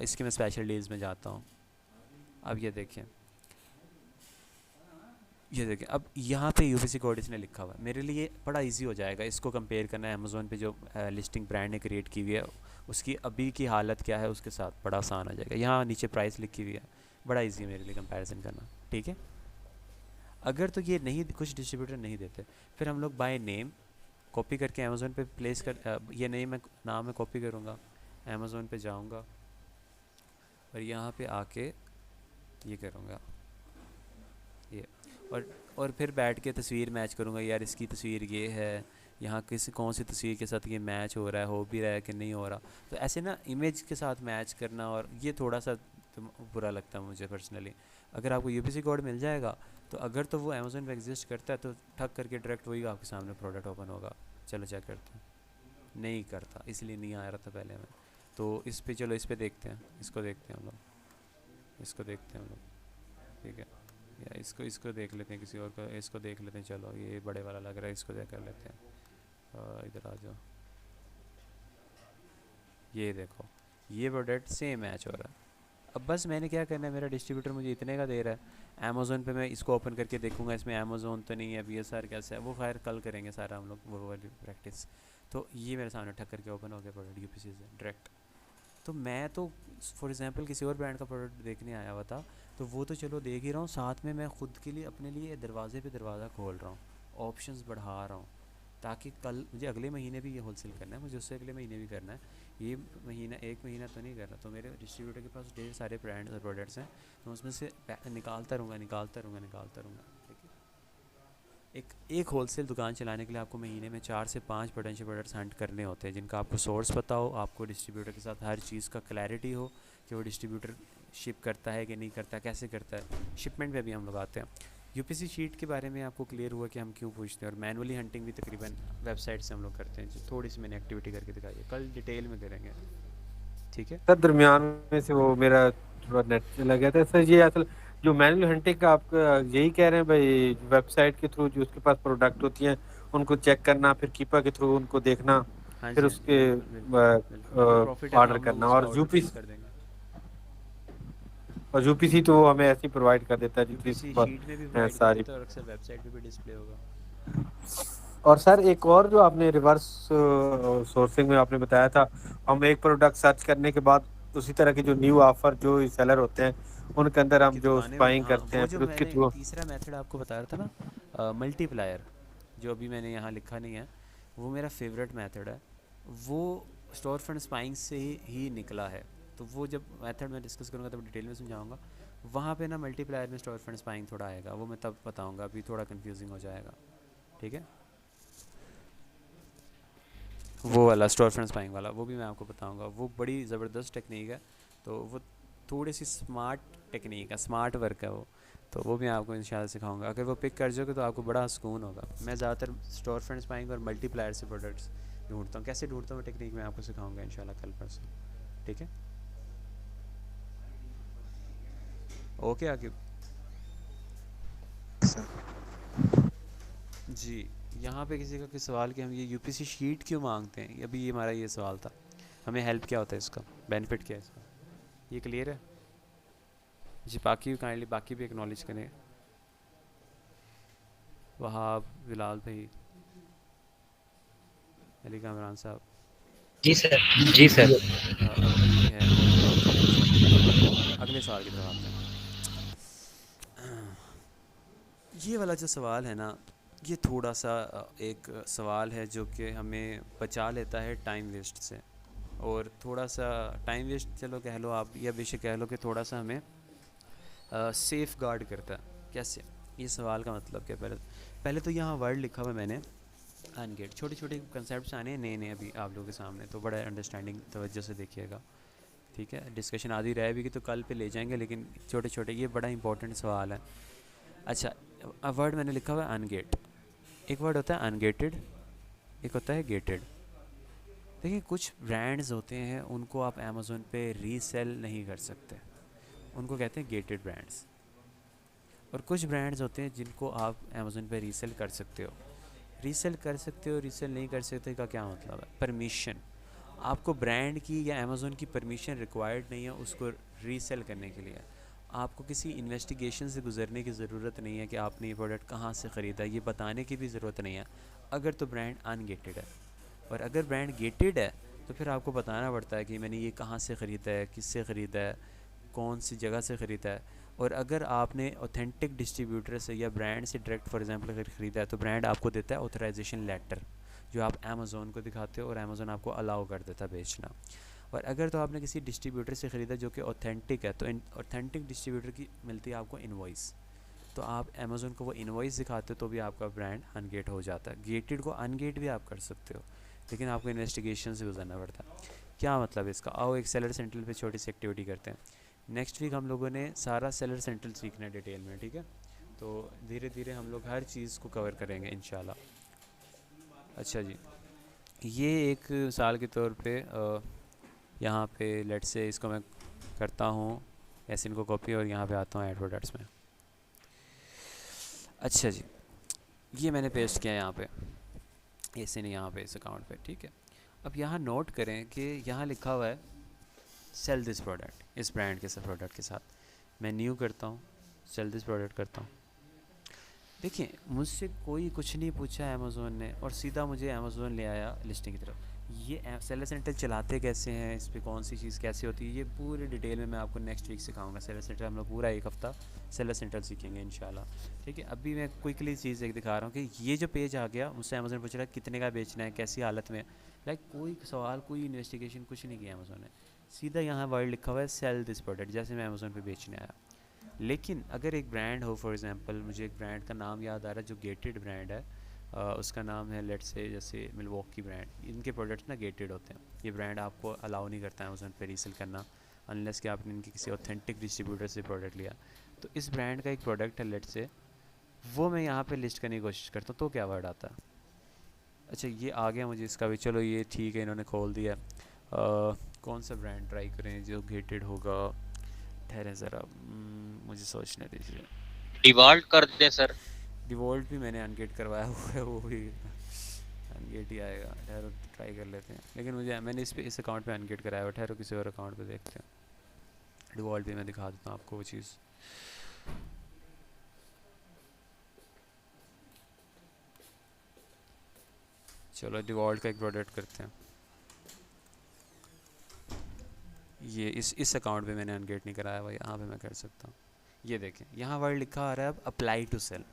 इसके मैं स्पेशल डील्स में जाता हूँ। अब ये देखें, अब यहाँ पे यूपीसी कोड इसने लिखा हुआ है, मेरे लिए बड़ा इजी हो जाएगा इसको कंपेयर करना। अमेज़ोन पे जो लिस्टिंग ब्रांड ने क्रिएट की हुई है, उसकी अभी की हालत क्या है उसके साथ बड़ा आसान हो जाएगा। यहाँ नीचे प्राइस लिखी हुई है, बड़ा इजी है मेरे लिए कंपैरिजन करना। ठीक है, अगर तो ये नहीं, कुछ डिस्ट्रीब्यूटर नहीं देते, फिर हम लोग बाय नेम कॉपी करके अमेज़ोन पे प्लेस कर, ये नेम मैं नाम मैं कॉपी करूँगा, अमेज़ोन पे जाऊँगा और यहाँ पे आके ये करूँगा ये, और फिर बैठ के तस्वीर मैच करूँगा, यार इसकी तस्वीर ये है, यहाँ कौन सी तस्वीर के साथ ये मैच हो रहा है, हो भी रहा है कि नहीं हो रहा। तो ऐसे ना इमेज के साथ मैच करना, और ये थोड़ा सा तो बुरा लगता है मुझे पर्सनली। अगर आपको यूपीसी कोड मिल जाएगा तो अगर तो वो अमेज़ोन पे एग्जिस्ट करता है तो ठक करके डायरेक्ट वही आपके सामने प्रोडक्ट ओपन होगा। चलो चेक करते हैं। नहीं करता, इसलिए नहीं आ रहा था पहले में। तो इस पे चलो, इस पे देखते हैं, इसको देखते हैं हम लोग, इसको देखते हैं हम लोग। ठीक है, या इसको इसको देख लेते हैं, किसी और का इसको देख लेते हैं। चलो ये बड़े वाला लग रहा है, इसको देख कर लेते हैं। इधर आ जाओ, ये देखो, ये प्रोडक्ट सेम मैच हो रहा है। अब बस मैंने क्या करना है, मेरा डिस्ट्रीब्यूटर मुझे इतने का दे रहा है, अमेज़ोन पे मैं इसको ओपन करके देखूंगा इसमें अमेज़ोन तो नहीं है, बीएसआर कैसे है, वो खैर कल करेंगे सारा हम लोग, वो वाली प्रैक्टिस। तो ये मेरे सामने ठक करके ओपन हो गया प्रोडक्ट यूपीसी से डायरेक्ट। तो मैं तो फॉर एग्जांपल किसी और ब्रांड का प्रोडक्ट देखने आया हुआ था, तो वो तो चलो देख ही रहा हूँ, साथ में मैं खुद के लिए अपने लिए दरवाजे पे दरवाज़ा खोल रहा हूँ, ऑप्शंस बढ़ा रहा हूँ, ताकि कल मुझे अगले महीने भी ये होलसेल करना है, मुझे उससे अगले महीने भी करना है। ये महीना, एक महीना तो नहीं करना। तो मेरे डिस्ट्रीब्यूटर के पास ढेर सारे ब्रांड्स और प्रोडक्ट्स हैं, तो उसमें से निकालता रहूँगा, निकालता रहूँगा, निकालता रहूँगा। ठीक है, एक होलसेल दुकान चलाने के लिए आपको महीने में 4 से 5 पोटेंशियल प्रोडक्ट्स हंट करने होते हैं, जिनका आपको सोर्स पता हो, आपको डिस्ट्रीब्यूटर के साथ हर चीज़ का क्लैरिटी हो कि वो डिस्ट्रीब्यूटर शिप करता है कि नहीं करता, कैसे करता है। शिपमेंट पे भी हम लोग आते हैं। यूपीसी शीट के बारे में आपको क्लियर हुआ कि हम क्यों पूछते हैं, और मैनुअली हंटिंग भी तकरीबन वेबसाइट से हम लोग करते हैं, जो थोड़ी सी मैंने एक्टिविटी करके दिखाई है, कल डिटेल में करेंगे। ठीक है। सर दरमियान में से वो मेरा थोड़ा नेट चला गया था सर। ये असल जो मैनुअल हंटिंग का आप यही कह रहे हैं भाई, वेबसाइट के थ्रू जो उसके पास प्रोडक्ट होती हैं उनको चेक करना, फिर कीपा के थ्रू उनको देखना, हाँ फिर जी, हाँ जी, उसके बिल्कुल बिल्कुल बिल्कुल, जो प्रॉफिट है वो ऑर्डर हम लोग करना। उसका और ऑर्डर प्लेस यूपीसी, कर देंगे। और यूपीसी तो वो हमें ऐसे ही प्रोवाइड कर देता है जितनी यूपीसी उसके पास शीट में भी प्रोवाइड कर सारी। देता है और अक्सर वेबसाइट पे भी डिस्प्ले होगा। और सर एक और जो आपने रिवर्स सोर्सिंग में आपने बताया था, हम एक प्रोडक्ट सर्च करने के बाद उसी तरह के जो न्यू ऑफर जो सेलर होते हैं उनके अंदर हम उनकी जो दुकानें में, स्पाइंग हाँ, करते वो हैं जो फिर उसके मैंने थ्रू। तीसरा मेथड आपको बता रहा था ना, मल्टीप्लायर, जो अभी मैंने यहाँ लिखा नहीं है, वो मेरा फेवरेट मेथड है। वो स्टोर फ्रंट स्पाइंग से ही निकला है। तो वो जब मेथड मैं डिस्कस करूँगा तब डिटेल में समझाऊंगा। वहाँ पे ना मल्टीप्लायर में स्टोर फ्रंट स्पाइंग थोड़ा आएगा, वो मैं तब बताऊँगा, अभी थोड़ा कन्फ्यूजिंग हो जाएगा। ठीक है, वो वाला स्टोर फ्रंट स्पाइंग वाला वो भी मैं आपको बताऊंगा, वो बड़ी ज़बरदस्त टेक्निक है। तो वो थोड़ी सी स्मार्ट टेक्निक है, स्मार्ट वर्क है वो। तो वो भी मैं आपको इंशाल्लाह सिखाऊंगा, अगर वो पिक कर जाओगे तो आपको बड़ा सुकून होगा। मैं ज़्यादातर स्टोर फ्रंट स्पाइंग और मल्टीप्लायर से प्रोडक्ट्स ढूंढता हूँ, कैसे ढूंढता हूँ टेक्निक मैं आपको सिखाऊंगा इंशाल्लाह कल परसों। ठीक है, ओके आकिब जी। यहाँ पे किसी का कोई सवाल कि हम ये यूपीसी शीट क्यों मांगते हैं, अभी ये हमारा ये सवाल था, हमें हेल्प क्या होता है इसका, बेनिफिट क्या है इसका, ये क्लियर है? जी, बाकी काइंडली बाकी भी एक्नॉलेज करें। वहाब, बिलाल भाई, अली कामरान साहब, जी सर। जी सर। अभी है, ओके, चलो। अब अगले सवाल की तरफ आते हैं। ये वाला जो सवाल है ना, ये थोड़ा सा एक सवाल है जो कि हमें बचा लेता है टाइम वेस्ट से, और थोड़ा सा टाइम वेस्ट चलो कह लो आप, या बेशक कह लो कि थोड़ा सा हमें सेफ गार्ड करता है। कैसे? ये सवाल का मतलब क्या? पहले पहले तो यहाँ वर्ड लिखा हुआ है मैंने अनगेट। छोटे छोटे कंसेप्ट आने हैं नए नए अभी आप लोगों के सामने, तो बड़ा अंडरस्टैंडिंग तवज्जो से देखिएगा, ठीक है? डिस्कशन आधी रहेगी तो कल पे ले जाएंगे, लेकिन छोटे छोटे ये बड़ा इंपॉर्टेंट सवाल है। अच्छा, वर्ड मैंने लिखा हुआ है अनगेट। एक वर्ड होता है अनगेटेड, एक होता है गेटेड। देखिए कुछ ब्रांड्स होते हैं उनको आप अमेज़ोन पे रीसेल नहीं कर सकते, उनको कहते हैं गेटेड ब्रांड्स। और कुछ ब्रांड्स होते हैं जिनको आप अमेज़ोन पे रीसेल कर सकते हो। रीसेल कर सकते हो, रीसेल नहीं कर सकते का क्या मतलब है? परमिशन, आपको ब्रांड की या अमेज़ोन की परमिशन रिक्वायर्ड नहीं है उसको रीसेल करने के लिए। आपको किसी इन्वेस्टिगेशन से गुजरने की ज़रूरत नहीं है कि आपने ये प्रोडक्ट कहाँ से ख़रीदा, ये बताने की भी ज़रूरत नहीं है अगर तो ब्रांड अनगेटेड है। और अगर ब्रांड गेटेड है तो फिर आपको बताना पड़ता है कि मैंने ये कहाँ से ख़रीदा है, किससे ख़रीदा है, कौन सी जगह से ख़रीदा है। और अगर आपने ऑथेंटिक डिस्ट्रीब्यूटर से या ब्रांड से डायरेक्ट फॉर एग्जांपल अगर ख़रीदा है तो ब्रांड आपको देता है ऑथराइजेशन लेटर, जो आप अमेज़ोन को दिखाते हो और अमेज़ोन आपको अलाउ कर देता है बेचना। और अगर तो आपने किसी डिस्ट्रीब्यूटर से ख़रीदा जो कि ऑथेंटिक है, तो ऑथेंटिक डिस्ट्रीब्यूटर की मिलती है आपको इनवॉइस, तो आप अमेज़ोन को वो इनवॉइस दिखाते हो तो भी आपका ब्रांड अनगेट हो जाता है। गेटेड को अनगेट भी आप कर सकते हो, लेकिन आपको इन्वेस्टिगेशन से गुजरना पड़ता है। क्या मतलब इसका? आओ एक सेलर सेंट्रल पे छोटी सी एक्टिविटी करते हैं। नेक्स्ट वीक हम लोगों ने सारा सेलर सेंट्रल सीखना है डिटेल में, ठीक है? तो धीरे धीरे हम लोग हर चीज़ को कवर करेंगे इंशाल्लाह। अच्छा जी, ये एक साल के तौर पे यहाँ पे लेट से इसको मैं करता हूँ ऐसे, इनको कॉपी, और यहाँ पे आता हूँ ऐड प्रोडक्ट्स में। अच्छा जी, ये मैंने पेस्ट किया यहाँ पे, ऐसे नहीं यहाँ पे इस अकाउंट पे, ठीक है? अब यहाँ नोट करें कि यहाँ लिखा हुआ है सेल दिस प्रोडक्ट, इस ब्रांड के साथ प्रोडक्ट के साथ मैं न्यू करता हूँ, सेल दिस प्रोडक्ट करता हूँ। देखिए मुझसे कोई कुछ नहीं पूछा अमेज़ोन ने, और सीधा मुझे अमेज़ोन ले आया लिस्टिंग की तरफ। ये सेलर सेंटर चलाते कैसे हैं, इस पर कौन सी चीज़ कैसे होती है, ये पूरी डिटेल में मैं आपको नेक्स्ट वीक सिखाऊंगा। सेलर सेंटर हम लोग पूरा एक हफ़्ता सेलर सेंटर सीखेंगे इंशाल्लाह, ठीक है? अभी मैं क्विकली चीज़ एक दिखा रहा हूँ कि ये जो पेज आ गया, मुझसे अमेज़ोन पूछ रहा है कितने का बेचना है, कैसी हालत में, लाइक कोई सवाल, कोई इन्वेस्टिगेशन कुछ नहीं किया अमेज़ोन ने। सीधा यहाँ वर्ड लिखा हुआ है सेल दिस प्रोडक्ट, जैसे मैं अमेज़ोन पे बेचने आया। लेकिन अगर एक ब्रांड हो, फॉर एग्जांपल मुझे एक ब्रांड का नाम याद आ रहा है जो गेटेड ब्रांड है, उसका नाम है लेट्स से जैसे मिल्वॉकी ब्रांड। इनके प्रोडक्ट्स ना गेटेड होते हैं, ये ब्रांड आपको अलाउ नहीं करता है अमेज़ोन पे रीसेल करना अनलेस कि आपने इनकी किसी ऑथेंटिक डिस्ट्रीब्यूटर से प्रोडक्ट लिया। तो इस ब्रांड का एक प्रोडक्ट है लेट्स से, वो मैं यहाँ पे लिस्ट करने की कोशिश करता हूँ, तो क्या वर्ड आता है? अच्छा ये आ गया मुझे इसका भी, चलो ये ठीक है, इन्होंने खोल दिया। कौन सा ब्रांड ट्राई करें जो गेटेड होगा? ठहरे ज़रा, मुझे सोचने दीजिए। डिवॉल्ट कर दें सर। डिवॉल्ट भी मैंने अनगेट करवाया हुआ है, वो भी अनगेट ही आएगा। ठहरो ट्राई कर लेते हैं, लेकिन मुझे मैंने इस अकाउंट पे अनगेट कराया हुआ। ठहरो किसी और अकाउंट पे देखते हैं। डिवॉल्ट भी मैं दिखा देता हूँ आपको वो चीज़। चलो डिवॉल्ट का एक प्रोडक्ट करते हैं। ये इस अकाउंट पे मैंने अनगेट नहीं कराया हुआ, यहाँ पे मैं कर सकता हूँ। ये देखें यहाँ वर्ड लिखा आ रहा है अब अप्लाई टू सेल,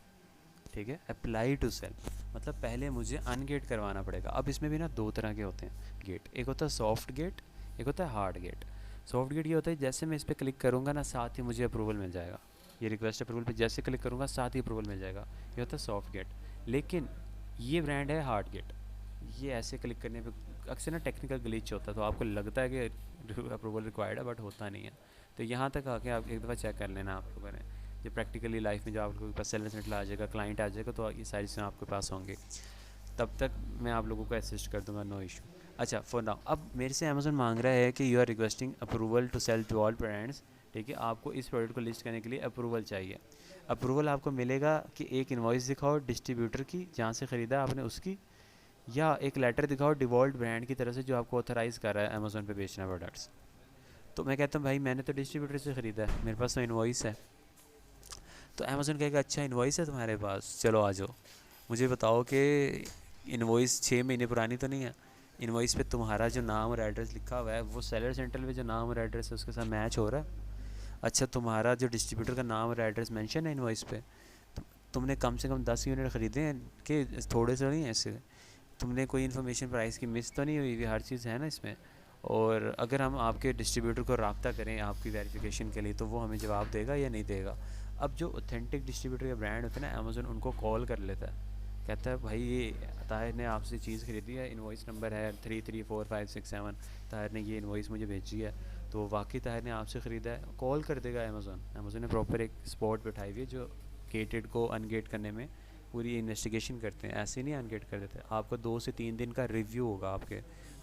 ठीक है? अप्लाई टू सेल मतलब पहले मुझे अनगेट करवाना पड़ेगा। अब इसमें भी ना दो तरह के होते हैं गेट, एक होता है सॉफ्ट गेट, एक होता है हार्ड गेट। सॉफ्ट गेट ये होता है जैसे मैं इस पर क्लिक करूँगा ना साथ ही मुझे अप्रूवल मिल जाएगा, ये रिक्वेस्ट अप्रूवल पे जैसे क्लिक करूँगा साथ ही अप्रूवल मिल जाएगा, ये होता है सॉफ्ट गेट। लेकिन ये ब्रांड है हार्ड गेट, ये ऐसे क्लिक करने पे अक्सर ना टेक्निकल ग्लिच होता है, तो आपको लगता है कि अप्रूवल रिक्वायर्ड है बट होता नहीं है। तो यहाँ तक आके आप एक दफ़ा चेक कर लेना आप लोगों ने, जो प्रैक्टिकली लाइफ में जो आप लोगों के पास सेलर सेंटर आ जाएगा, क्लाइंट आ जाएगा, तो ये सारी चीज़ें आपके पास होंगी। तब तक मैं आप लोगों को असिस्ट कर दूंगा, नो इशू। अच्छा फॉर नाउ अब मेरे से अमेज़न मांग रहा है कि you are requesting approval to sell to all brands, ठीक है? आपको इस प्रोडक्ट को लिस्ट करने के लिए अप्रूवल चाहिए। अप्रूवल आपको मिलेगा कि एक इन्वॉइस दिखाओ डिस्ट्रीब्यूटर की जहाँ से ख़रीदा आपने उसकी, या एक लेटर दिखाओ डिवॉल्ट ब्रांड की तरफ से जो आपको ऑथराइज़ कर रहा है अमेज़ोन पे बेचना प्रोडक्ट्स। तो मैं कहता हूँ भाई मैंने तो डिस्ट्रीब्यूटर से ख़रीदा है, मेरे पास तो इन्वॉइस है। तो अमेज़ोन कहेगा अच्छा इन्वॉइस है तुम्हारे पास, चलो आ जाओ, मुझे बताओ कि इन्वॉइस 6 महीने पुरानी तो नहीं है। इनवॉइस पे तुम्हारा जो नाम और एड्रेस लिखा हुआ है वो सेलर सेंट्रल पे जो नाम और एड्रेस है उसके साथ मैच हो रहा है। अच्छा, तुम्हारा जो डिस्ट्रीब्यूटर का नाम और एड्रेस मेंशन है इनवॉइस पे, तुमने कम से कम 10 यूनिट ख़रीदे हैं कि थोड़े से नहीं ऐसे, तुमने कोई इन्फॉर्मेशन प्राइस की मिस तो नहीं हुई हुई, हर चीज़ है ना इसमें। और अगर हम आपके डिस्ट्रीब्यूटर को रब्ता करें आपकी वेरिफिकेशन के लिए तो वो हमें जवाब देगा या नहीं देगा। अब जो ऑथेंटिक डिस्ट्रीब्यूटर या ब्रांड होते हैं ना, अमेज़न उनको कॉल कर लेता है, कहता है भाई ये ताहिर ने आपसे चीज़ खरीदी है, इनवॉइस नंबर है 334567, ताहिर ने ये इनवॉइस मुझे भेजी है, तो वाकई ताहिर ने आपसे ख़रीदा है। कॉल कर देगा अमेज़न ने प्रॉपर एक स्पॉट बैठाई हुई है जो गेटेड को अनगेट करने में पूरी इन्वेस्टिगेशन करते हैं, ऐसे नहीं अनगेट कर देते। आपको 2 से 3 दिन का रिव्यू होगा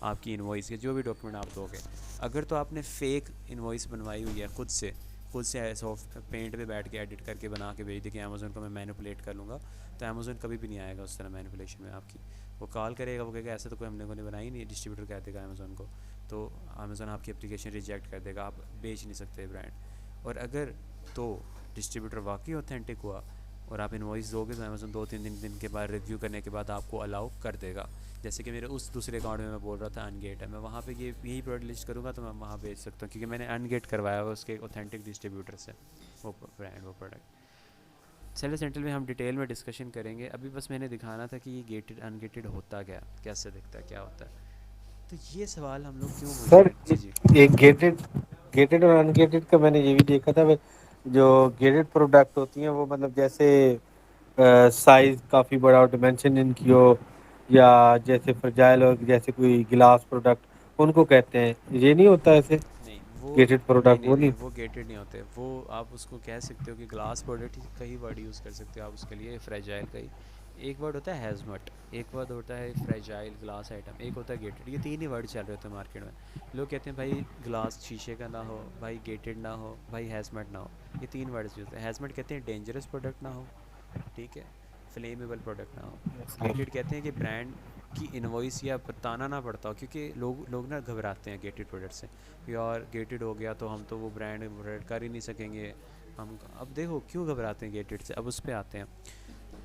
आपकी इनवॉइस के, जो भी डॉक्यूमेंट आप दोगे। अगर तो आपने फ़ेक इनवॉइस बनवाई हुई है खुद से सॉफ्ट पेंट पे बैठ के एडिट करके बना के भेज दी कि अमेज़न को मैं मैनिपुलेट कर लूँगा, तो अमेज़न कभी भी नहीं आएगा उस तरह मैनिपुलेशन में आपकी। वो कॉल करेगा, वो कहेगा ऐसा तो कोई हमने को नहीं बनाई नहीं, डिस्ट्रीब्यूटर कह देगा अमेज़न को, तो अमेज़न आपकी एप्लीकेशन रिजेक्ट कर देगा, आप बेच नहीं सकते ब्रांड। और अगर तो डिस्ट्रीब्यूटर वाकई ऑथेंटिक हुआ और आप इनवॉइस दोगे तो अमेज़न 2-3 दिन के बाद रिव्यू करने के बाद आपको अलाउ कर देगा। जैसे कि मेरे उस दूसरे अकाउंट में मैं बोल रहा था अनगेट है, मैं वहाँ पे यही प्रोडक्ट लिस्ट करूँगा तो मैं वहाँ बेच सकता हूँ क्योंकि मैंने अनगेट करवाया हुआ उसके ऑथेंटिक डिस्ट्रीब्यूटर से वो ब्रांड वो प्रोडक्ट। सेलर सेंट्रल में हम डिटेल में डिस्कशन करेंगे, अभी बस मैंने दिखाना था कि ये गेटेड अनगेटेड होता क्या, कैसे दिखता है, क्या होता है। तो ये सवाल हम लोग क्यों पूछ सर रहे हैं? जी जी। एक गेटेड गेटेड और अनगेटेड का मैंने ये भी देखा था जो गेटेड प्रोडक्ट होती हैं वो मतलब जैसे साइज काफ़ी बड़ा हो, डिमेंशन इनकी हो, या जैसे फ्रजाइल हो, जैसे कोई गिलास प्रोडक्ट उनको कहते हैं, ये नहीं होता ऐसे नहीं वो गेटेड नहीं प्रोडक्ट नहीं वो नहीं नहीं। वो गेटेड नहीं होते। वो आप उसको कह सकते हो कि ग्लास प्रोडक्ट का ही वर्ड यूज़ कर सकते हो आप उसके लिए, फ्रेजाइल का ही। एक वर्ड होता है हैज़मट, एक वर्ड होता है फ्रेजाइल ग्लास आइटम, एक होता है गेटेड। ये 3 ही वर्ड चल रहे होते हैं मार्केट में। लोग कहते हैं भाई ग्लास शीशे का ना हो, भाई गेटेड ना हो, भाई हैज़मट ना हो। ये 3 वर्ड्स यूज़ होते हैं। हैज़मट कहते हैं डेंजरस प्रोडक्ट ना हो, ठीक है, फ्लेमेबल प्रोडक्ट ना हो। गेटेड कहते हैं कि ब्रांड की इनवॉइस या बताना ना पड़ता हो, क्योंकि लोग ना घबराते हैं गेटेड प्रोडक्ट से, यार गेटेड हो गया तो हम तो वो ब्रांड प्रोडक्ट कर ही नहीं सकेंगे हम। अब देखो क्यों घबराते हैं गेटेड से, अब उस पर आते हैं।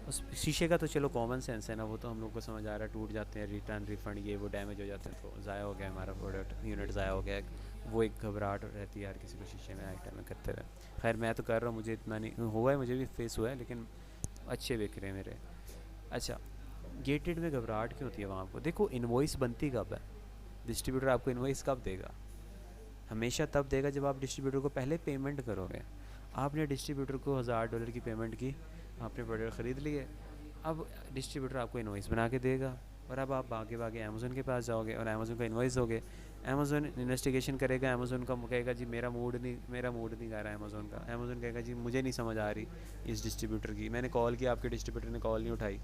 उस शीशे का तो चलो कॉमन सेंस है ना, वो तो हम लोग को समझ आ रहा है, टूट जाते हैं, रिटर्न रिफंड ये वो डैमेज हो जाते हैं तो ज़ाया हो गया हमारा प्रोडक्ट, यूनिट ज़ाया हो गया। वो एक घबराहट रहती है यार किसी को शीशे में आइटम में करते हुए। खैर मैं तो कर रहा हूँ, मुझे इतना नहीं हुआ है, मुझे भी फेस हुआ है, लेकिन अच्छे बिक रहे हैं मेरे। अच्छा, गेटेड में घबराहट क्यों होती है वहाँ पर? देखो इनवॉइस बनती कब है, डिस्ट्रीब्यूटर आपको इनवॉइस कब देगा? हमेशा तब देगा जब आप डिस्ट्रीब्यूटर को पहले पेमेंट करोगे। आपने डिस्ट्रीब्यूटर को $1000 की पेमेंट की, आपने प्रोडक्ट ख़रीद लिए, अब डिस्ट्रीब्यूटर आपको इनवॉइस बना के देगा, और अब आप आगे भागे अमेज़न के पास जाओगे और अमेज़न का इनवॉइस दोगे। अमेज़न इन्वेस्टिगेशन करेगा, अमेज़न का कहेगा जी मेरा मूड नहीं कर रहा है अमेज़न का। अमेज़न कहेगा जी मुझे नहीं समझ आ रही इस डिस्ट्रीब्यूटर की, मैंने कॉल किया आपके डिस्ट्रीब्यूटर ने कॉल नहीं उठाई,